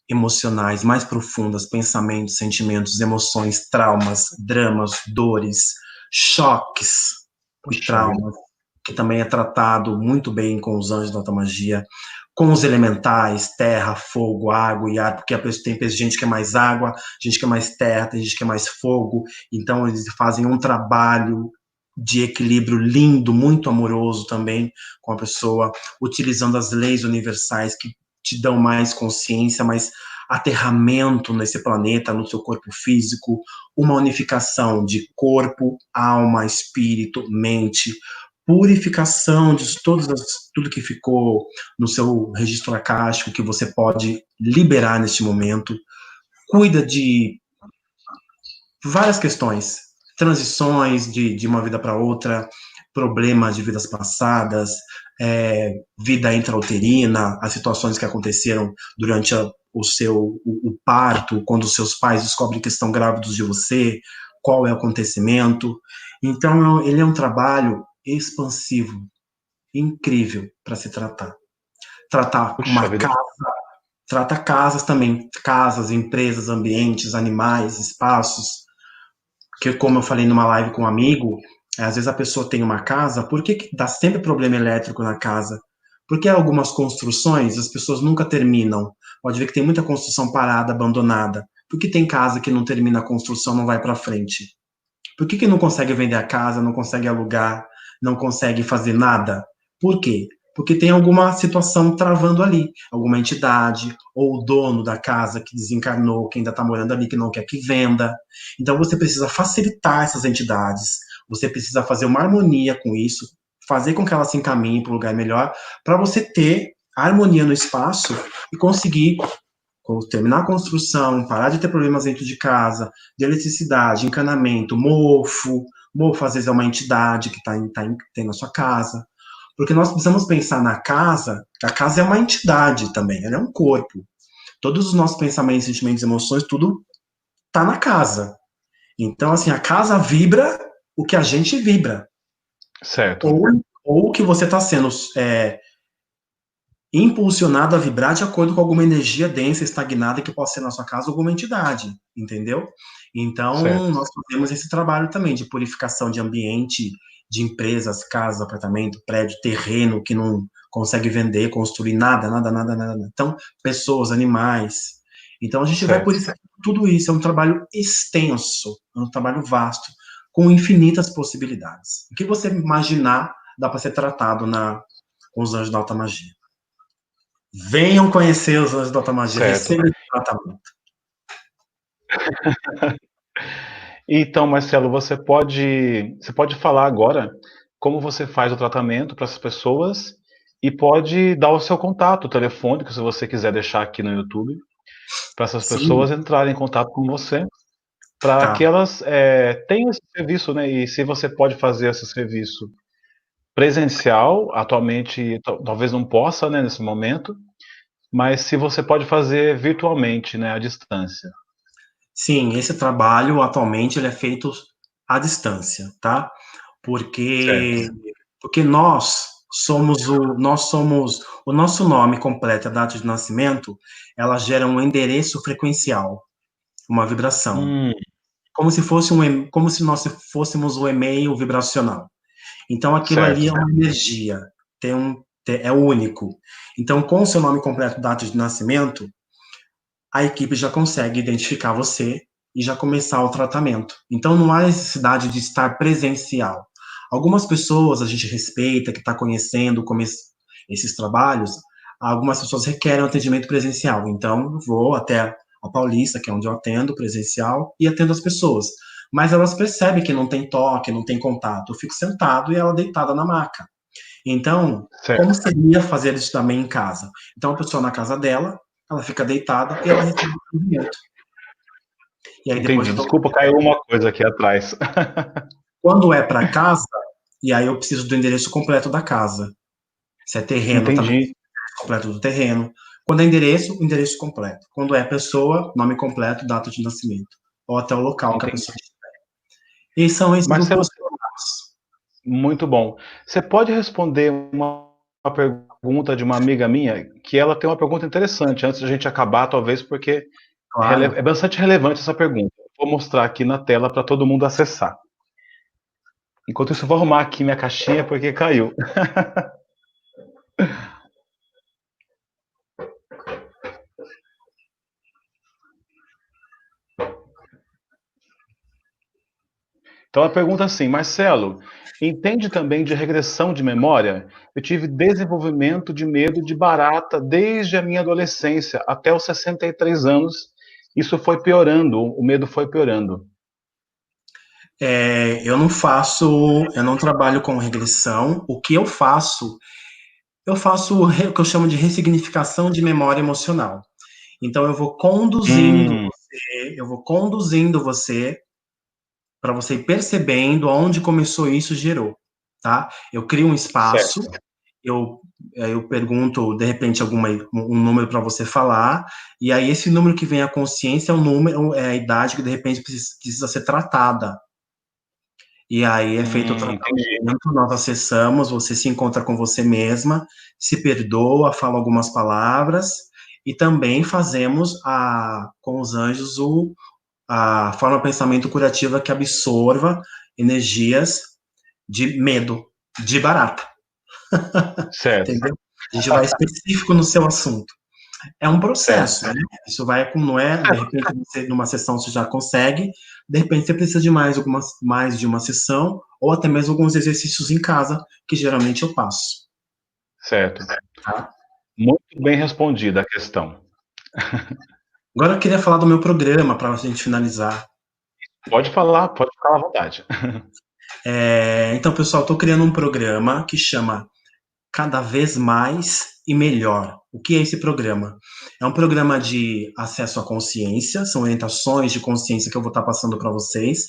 emocionais mais profundas, pensamentos, sentimentos, emoções, traumas, dramas, dores, choques e Puxa vida. traumas, que também é tratado muito bem com os anjos da alta magia, com os elementais, terra, fogo, água e ar, porque tem gente que é mais água, gente que é mais terra, tem gente que é mais fogo, então eles fazem um trabalho de equilíbrio lindo, muito amoroso também com a pessoa, utilizando as leis universais que te dão mais consciência, mais aterramento nesse planeta, no seu corpo físico, uma unificação de corpo, alma, espírito, mente, purificação de tudo que ficou no seu registro acástico que você pode liberar neste momento, cuida de várias questões, transições de uma vida para outra, problemas de vidas passadas, vida intrauterina, as situações que aconteceram durante o parto, quando os seus pais descobrem que estão grávidos de você, qual é o acontecimento. Então, ele é um trabalho expansivo, incrível para se tratar. Tratar Puxa uma vida. casa, trata casas também, casas, empresas, ambientes, animais, espaços, que como eu falei numa live com um amigo, às vezes a pessoa tem uma casa, por que dá sempre problema elétrico na casa? Porque algumas construções as pessoas nunca terminam. Pode ver que tem muita construção parada, abandonada. Por que tem casa que não termina a construção, não vai para frente? Por que não consegue vender a casa, não consegue alugar, não consegue fazer nada? Por quê? Porque tem alguma situação travando ali, alguma entidade, ou o dono da casa que desencarnou, que ainda está morando ali, que não quer que venda. Então você precisa facilitar essas entidades, você precisa fazer uma harmonia com isso, fazer com que elas se encaminhem para um lugar melhor, para você ter harmonia no espaço e conseguir terminar a construção, parar de ter problemas dentro de casa, de eletricidade, encanamento, mofo. Mofo às vezes é uma entidade que tem na sua casa. Porque nós precisamos pensar na casa, que a casa é uma entidade também, ela é um corpo. Todos os nossos pensamentos, sentimentos, emoções, tudo está na casa. Então, assim, a casa vibra o que a gente vibra. Certo. Ou que você está sendo impulsionado a vibrar de acordo com alguma energia densa, estagnada que possa ser na sua casa, alguma entidade, entendeu? Então, Certo. nós fazemos esse trabalho também de purificação de ambiente, de empresas, casas, apartamento, prédio, terreno que não consegue vender, construir nada, nada, nada, nada. Então, pessoas, animais. Então, a gente vai Certo. purificar tudo isso. É um trabalho extenso, é um trabalho vasto, com infinitas possibilidades. O que você imaginar dá para ser tratado com os anjos da alta magia. Venham conhecer os anjos da alta magia, Certo. recebam esse tratamento. Então, Marcelo, você pode falar agora como você faz o tratamento para essas pessoas e pode dar o seu contato telefônico, se você quiser deixar aqui no YouTube, para essas Sim, pessoas entrarem em contato com você. para Tá. que elas tenham esse serviço, né? E se você pode fazer esse serviço presencial, atualmente talvez não possa, né, nesse momento, mas se você pode fazer virtualmente, né, à distância. Sim, esse trabalho atualmente ele é feito à distância, tá? Porque Certo. porque nós somos o nosso nome completo, a data de nascimento, ela gera um endereço frequencial, uma vibração, Hum, como se nós fôssemos o e-mail vibracional. Então aquilo ali é certo. uma energia, é único. Então com o seu nome completo, data de nascimento, a equipe já consegue identificar você e já começar o tratamento. Então não há necessidade de estar presencial. Algumas pessoas a gente respeita, que está conhecendo esses trabalhos, algumas pessoas requerem um atendimento presencial. Então eu vou até a Paulista, que é onde eu atendo presencial, e atendo as pessoas. Mas elas percebem que não tem toque, não tem contato. Eu fico sentado e ela deitada na maca. Então, como Certo. seria fazer isso também em casa? Então, a pessoa na casa dela, ela fica deitada e ela recebe o atendimento. E aí, depois Entendi. eu dou. Desculpa, caiu uma coisa aqui atrás. Quando é para casa, e aí eu preciso do endereço completo da casa. Se é terreno, também Entendi. completo do terreno. Quando é endereço, o endereço completo. Quando é pessoa, nome completo, data de nascimento. Ou até o local que a Entendi. pessoa estiver. E são esses os Marcelo, procedimentos. muito bom. Você pode responder uma pergunta de uma amiga minha, que ela tem uma pergunta interessante, antes da gente acabar, talvez, porque é Claro. bastante relevante essa pergunta. Vou mostrar aqui na tela para todo mundo acessar. Enquanto isso, eu vou arrumar aqui minha caixinha porque caiu. Então ela pergunta assim, Marcelo, entende também de regressão de memória? Eu tive desenvolvimento de medo de barata desde a minha adolescência até os 63 anos. Isso foi piorando, o medo foi piorando. Eu não trabalho com regressão. O que eu faço o que eu chamo de ressignificação de memória emocional. Então Hum, eu vou conduzindo você para você ir percebendo aonde começou isso gerou, tá? Eu crio um espaço, certo, eu eu pergunto de repente um número para você falar, e aí esse número que vem à consciência é o número, é a idade que de repente precisa ser tratada. E aí é feito o entendi. tratamento, nós acessamos, você se encontra com você mesma, se perdoa, fala algumas palavras, e também fazemos com os anjos a forma de pensamento curativa que absorva energias de medo, de barata, Certo, entendeu? A gente vai específico no seu assunto. É um certo. processo, né? Isso vai com, não é, de repente, você, numa sessão você já consegue, de repente você precisa de mais de uma sessão, ou até mesmo alguns exercícios em casa, que geralmente eu passo, Certo. tá? Muito bem respondida a questão. Agora eu queria falar do meu programa, para a gente finalizar. Pode falar à vontade. Então, pessoal, estou criando um programa que chama Cada Vez Mais e Melhor. O que é esse programa? É um programa de acesso à consciência, são orientações de consciência que eu vou estar passando para vocês,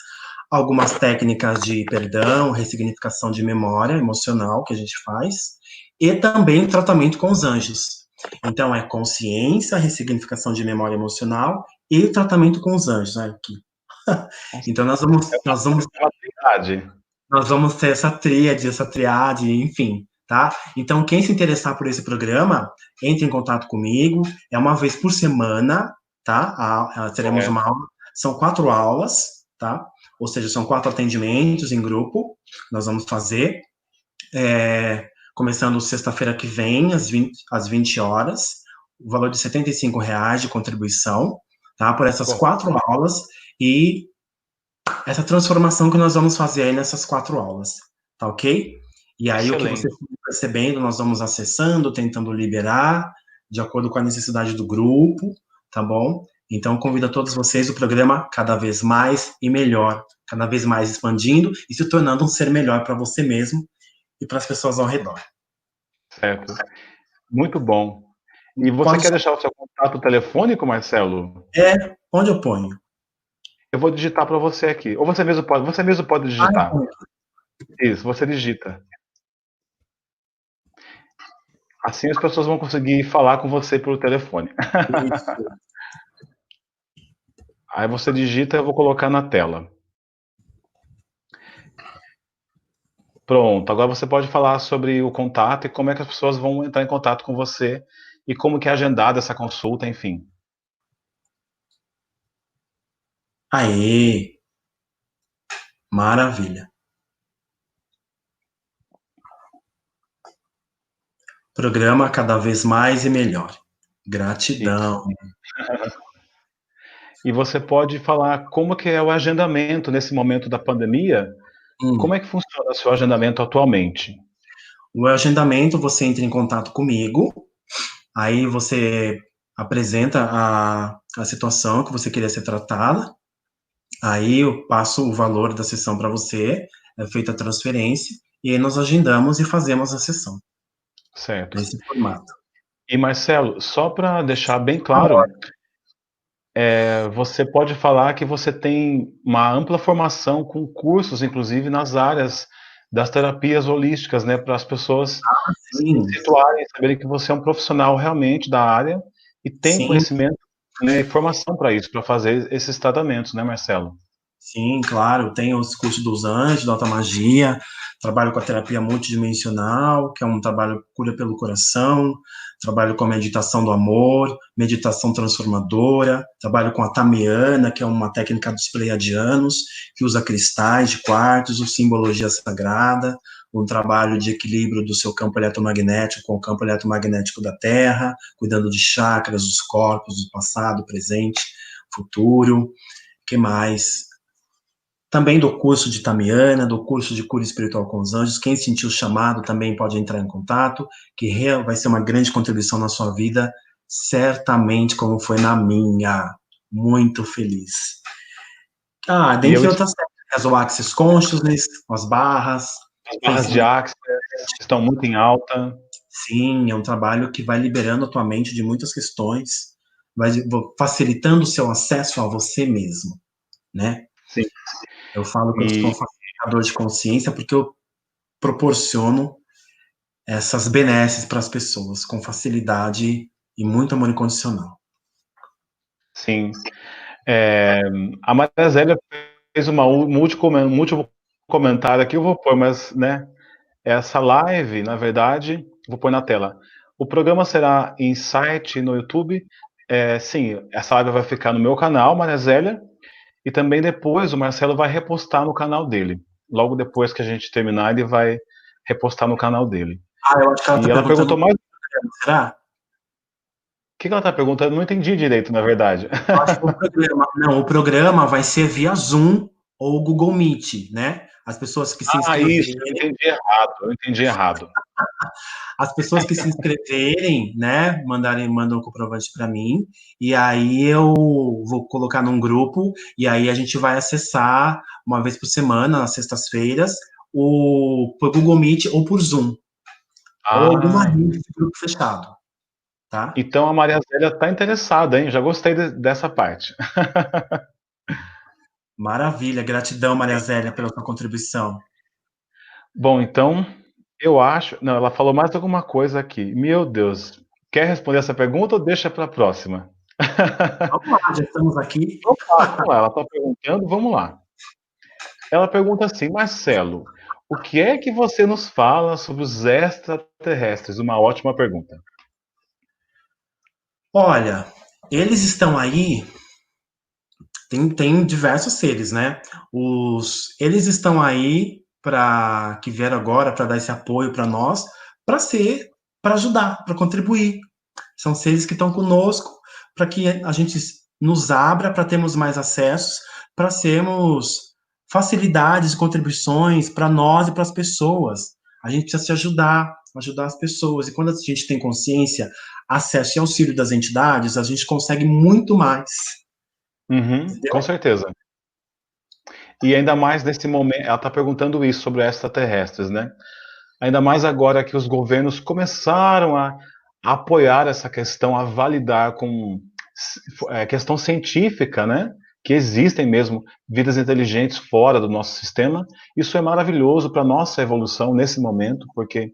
algumas técnicas de perdão, ressignificação de memória emocional que a gente faz, e também tratamento com os anjos. Então, é consciência, ressignificação de memória emocional e tratamento com os anjos, né, aqui. Nossa, Então, é uma trindade. nós vamos ter essa triade, enfim, tá? Então, quem se interessar por esse programa, entre em contato comigo. É uma vez por semana, tá? Teremos uma Correto. aula. São 4 aulas, tá? Ou seja, são 4 atendimentos em grupo. Nós vamos fazer, começando sexta-feira que vem, às 20 horas. O valor de R$ 75 de contribuição, tá? Por essas Correto. 4 aulas. E essa transformação que nós vamos fazer aí nessas 4 aulas, tá ok? E aí o que você Excelente. for percebendo, nós vamos acessando, tentando liberar, de acordo com a necessidade do grupo, tá bom? Então convido a todos vocês o programa cada vez mais e melhor, cada vez mais expandindo e se tornando um ser melhor para você mesmo e para as pessoas ao redor. Certo. Muito bom. E você Pode quer deixar o seu contato telefônico, Marcelo? onde eu ponho? Eu vou digitar para você aqui. Ou você mesmo pode digitar. Isso, você digita. Assim as pessoas vão conseguir falar com você pelo telefone. Isso. Aí você digita, eu vou colocar na tela. Pronto, agora você pode falar sobre o contato e como é que as pessoas vão entrar em contato com você e como que é agendada essa consulta, enfim. Aê, maravilha. Programa cada vez mais e melhor. Isso. Gratidão. E você pode falar como que é o agendamento nesse momento da pandemia, como Hum. é que funciona o seu agendamento atualmente? O agendamento, você entra em contato comigo, aí você apresenta a situação que você queria ser tratada, aí eu passo o valor da sessão para você, é feita a transferência, e aí nós agendamos e fazemos a sessão, Certo. nesse formato. E Marcelo, só para deixar bem claro, você pode falar que você tem uma ampla formação com cursos, inclusive nas áreas das terapias holísticas, né, para as pessoas se Sim, situarem, saberem que você é um profissional realmente da área e tem sim, conhecimento, né, e formação para isso, para fazer esses tratamentos, né, Marcelo? sim, claro, tem os cursos dos anjos, da alta magia, trabalho com a terapia multidimensional, que é um trabalho que cura pelo coração, trabalho com a meditação do amor, meditação transformadora, trabalho com a tamiana, que é uma técnica dos pleiadianos, que usa cristais de quartos, o simbologia sagrada, um trabalho de equilíbrio do seu campo eletromagnético com o campo eletromagnético da Terra, cuidando de chakras, dos corpos, do passado, presente, futuro, que mais? Também do curso de Tamiana, do curso de cura espiritual com os anjos. Quem sentiu o chamado também pode entrar em contato, que vai ser uma grande contribuição na sua vida, certamente como foi na minha. Muito feliz. Ah, E eu dentre outras técnicas, o Axis Consciousness, as barras, As barras de pensamento. Axis estão muito em alta. Sim, é um trabalho que vai liberando a tua mente de muitas questões, vai facilitando o seu acesso a você mesmo, né? Sim. Eu falo que eu sou um E facilitador de consciência porque eu proporciono essas benesses para as pessoas com facilidade e muito amor incondicional. sim, a Maria Zélia fez um último comentário aqui, eu vou pôr, mas, né, essa live, na verdade, vou pôr na tela. O programa será em site no YouTube. Sim, essa live vai ficar no meu canal, Maria Zélia, e também depois o Marcelo vai repostar no canal dele. Logo depois que a gente terminar, ele vai repostar no canal dele. Ah, eu acho que ela E está ela perguntou perguntando, mais. será? O que ela está perguntando? Não entendi direito, na verdade. Eu acho que o programa, não, o programa vai ser via Zoom ou Google Meet, né? As pessoas que se Ah, isso, inscreverem, eu entendi errado. as pessoas que se inscreverem, né, mandam o comprovante para mim, e aí eu vou colocar num grupo, e aí a gente vai acessar uma vez por semana, nas sextas-feiras, por Google Meet ou por Zoom, ou alguma Ah, rede de grupo fechado, tá? então a Maria Zélia está interessada, hein? Já gostei dessa parte. Maravilha, gratidão, Maria Zélia, pela sua contribuição. Bom, então, eu acho. Não, ela falou mais alguma coisa aqui. Meu Deus. Quer responder essa pergunta ou deixa para a próxima? Vamos lá, já estamos aqui. Vamos lá, ela está perguntando, vamos lá. Ela pergunta assim, Marcelo, o que é que você nos fala sobre os extraterrestres? Uma ótima pergunta. Olha, eles estão aí, tem diversos seres, né? Eles estão aí para que vieram agora para dar esse apoio para nós, para ser, para ajudar, para contribuir. São seres que estão conosco para que a gente nos abra para termos mais acessos, para sermos facilidades e contribuições para nós e para as pessoas. A gente precisa se ajudar as pessoas. E quando a gente tem consciência, acesso e auxílio das entidades, a gente consegue muito mais. Uhum, com Entendeu? certeza. E ainda mais nesse momento, ela está perguntando isso sobre extraterrestres, né? Ainda mais agora que os governos começaram a apoiar essa questão, a validar com questão científica, né? que existem mesmo vidas inteligentes fora do nosso sistema. Isso é maravilhoso para a nossa evolução nesse momento, porque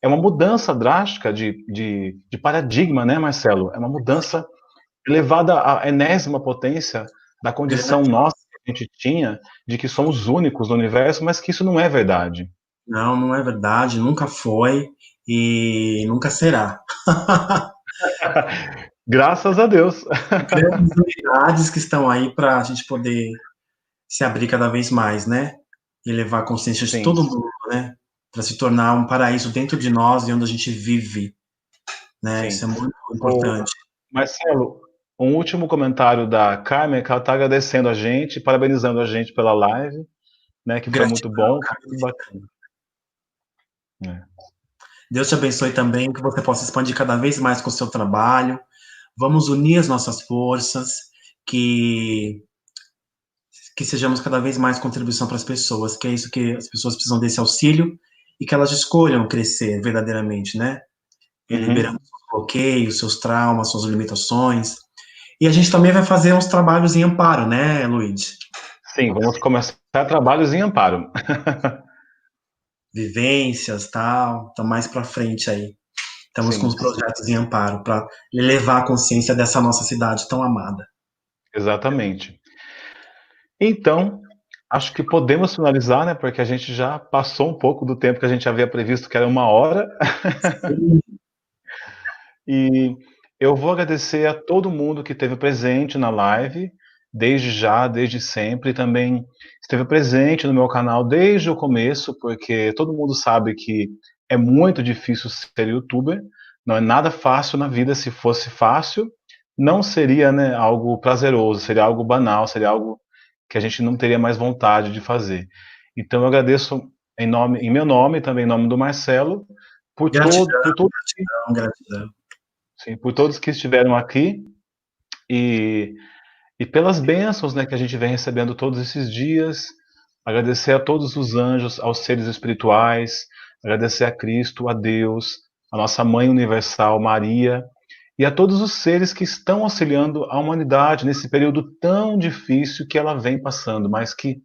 é uma mudança drástica de paradigma, né, Marcelo? É uma mudança elevada à enésima potência da condição Grande. nossa que a gente tinha de que somos únicos no universo, mas que isso não é verdade. Não, não é verdade, nunca foi e nunca será. Graças a Deus. Grandes unidades que estão aí para a gente poder se abrir cada vez mais, né? E levar a consciência de Sim, todo mundo, né? Para se tornar um paraíso dentro de nós e onde a gente vive, né? Isso sim. é muito O importante. Marcelo, um último comentário da Carmen, que ela está agradecendo a gente, parabenizando a gente pela live, né, que foi muito Gratidão, bom, foi cara. muito bacana. É. Deus te abençoe também, que você possa expandir cada vez mais com o seu trabalho. Vamos unir as nossas forças, que que sejamos cada vez mais contribuição para as pessoas, que é isso que as pessoas precisam desse auxílio e que elas escolham crescer verdadeiramente, né? E Uhum. liberando seus bloqueios, seus traumas, suas limitações. E a gente também vai fazer uns trabalhos em amparo, né, Luiz? Sim, vamos começar trabalhos em amparo. Vivências, tal, tá mais para frente aí. Estamos com Sim, os projetos em amparo para elevar a consciência dessa nossa cidade tão amada. exatamente. Então, acho que podemos finalizar, né? Porque a gente já passou um pouco do tempo que a gente havia previsto, que era 1 hora. E eu vou agradecer a todo mundo que esteve presente na live, desde já, desde sempre, e também esteve presente no meu canal desde o começo, porque todo mundo sabe que é muito difícil ser youtuber, não é nada fácil na vida. Se fosse fácil, não seria, né, algo prazeroso, seria algo banal, seria algo que a gente não teria mais vontade de fazer. Então eu agradeço em meu nome, também em nome do Marcelo, Gratidão, por todo gratidão. sim, por todos que estiveram aqui e, e pelas bênçãos, né, que a gente vem recebendo todos esses dias. Agradecer a todos os anjos, aos seres espirituais, agradecer a Cristo, a Deus, a nossa Mãe Universal, Maria, e a todos os seres que estão auxiliando a humanidade nesse período tão difícil que ela vem passando, mas que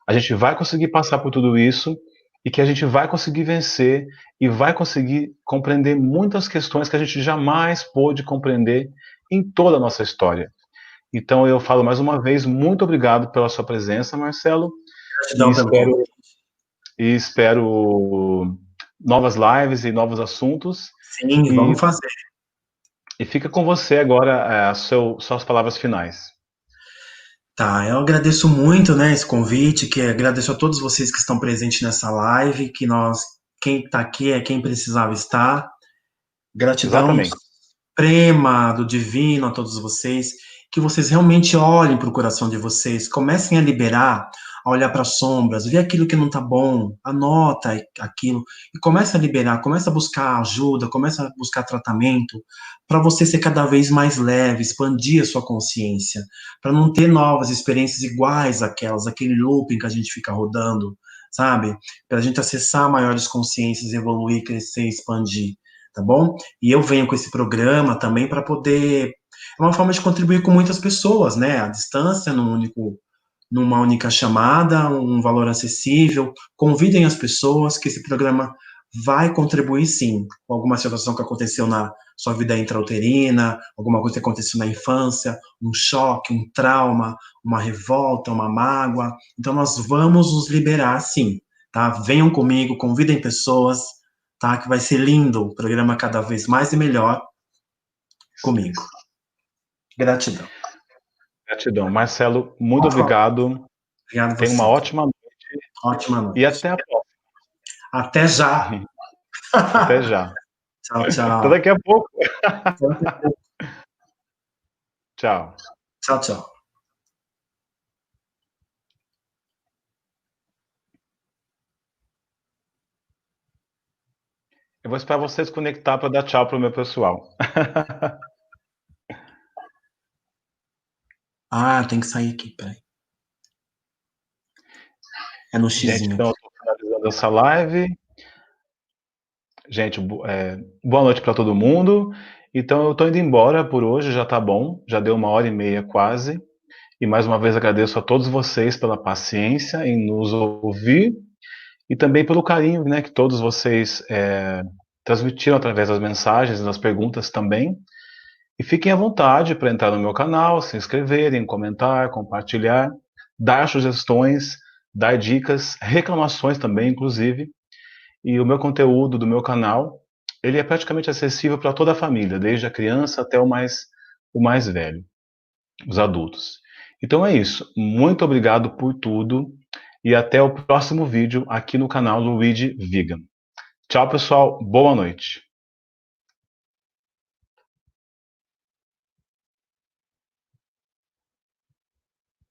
a gente vai conseguir passar por tudo isso e que a gente vai conseguir vencer e vai conseguir compreender muitas questões que a gente jamais pôde compreender em toda a nossa história. Então eu falo mais uma vez, muito obrigado pela sua presença, Marcelo, e Gratidão pelo espero, convite. e espero novas lives e novos assuntos. Sim, E, vamos fazer. e fica com você agora suas palavras finais. Tá, eu agradeço muito, né, esse convite, que agradeço a todos vocês que estão presentes nessa live, que nós, quem está aqui é quem precisava estar. Gratidão Exatamente. suprema do divino a todos vocês, que vocês realmente olhem para o coração de vocês, comecem a liberar, a olhar para as sombras, ver aquilo que não está bom, anota aquilo e comece a liberar, comece a buscar ajuda, comece a buscar tratamento para você ser cada vez mais leve, expandir a sua consciência, para não ter novas experiências iguais àquelas, aquele looping que a gente fica rodando, sabe? Para a gente acessar maiores consciências, evoluir, crescer, expandir, tá bom? E eu venho com esse programa também para poder. É uma forma de contribuir com muitas pessoas, né? À distância, numa única chamada, um valor acessível. Convidem as pessoas que esse programa vai contribuir sim com alguma situação que aconteceu na sua vida intrauterina, alguma coisa que aconteceu na infância, um choque, um trauma, uma revolta, uma mágoa. Então nós vamos nos liberar sim, tá? Venham comigo, convidem pessoas, tá? Que vai ser lindo, o programa cada vez mais e melhor comigo. Gratidão. Gratidão. Marcelo, muito obrigado. Obrigado a Tenha uma você. ótima noite Ótima e noite. até a próxima. Até já. Até já. Tchau, Até tchau. daqui a pouco. Tchau. Tchau, tchau. Eu vou esperar você desconectar para dar tchau pro meu pessoal. Ah, tem que sair aqui, peraí. É no Gente, xizinho então aqui. eu estou finalizando essa live. Gente, boa noite para todo mundo. Então eu estou indo embora por hoje, já tá bom, já deu 1 hora e meia quase. E mais uma vez agradeço a todos vocês pela paciência em nos ouvir e também pelo carinho, né, que todos vocês transmitiram através das mensagens e das perguntas também. E fiquem à vontade para entrar no meu canal, se inscreverem, comentar, compartilhar, dar sugestões, dar dicas, reclamações também, inclusive. E o meu conteúdo do meu canal, ele é praticamente acessível para toda a família, desde a criança até o mais velho, os adultos. Então é isso. Muito obrigado por tudo e até o próximo vídeo aqui no canal Luigi Vegan. Tchau, pessoal. Boa noite.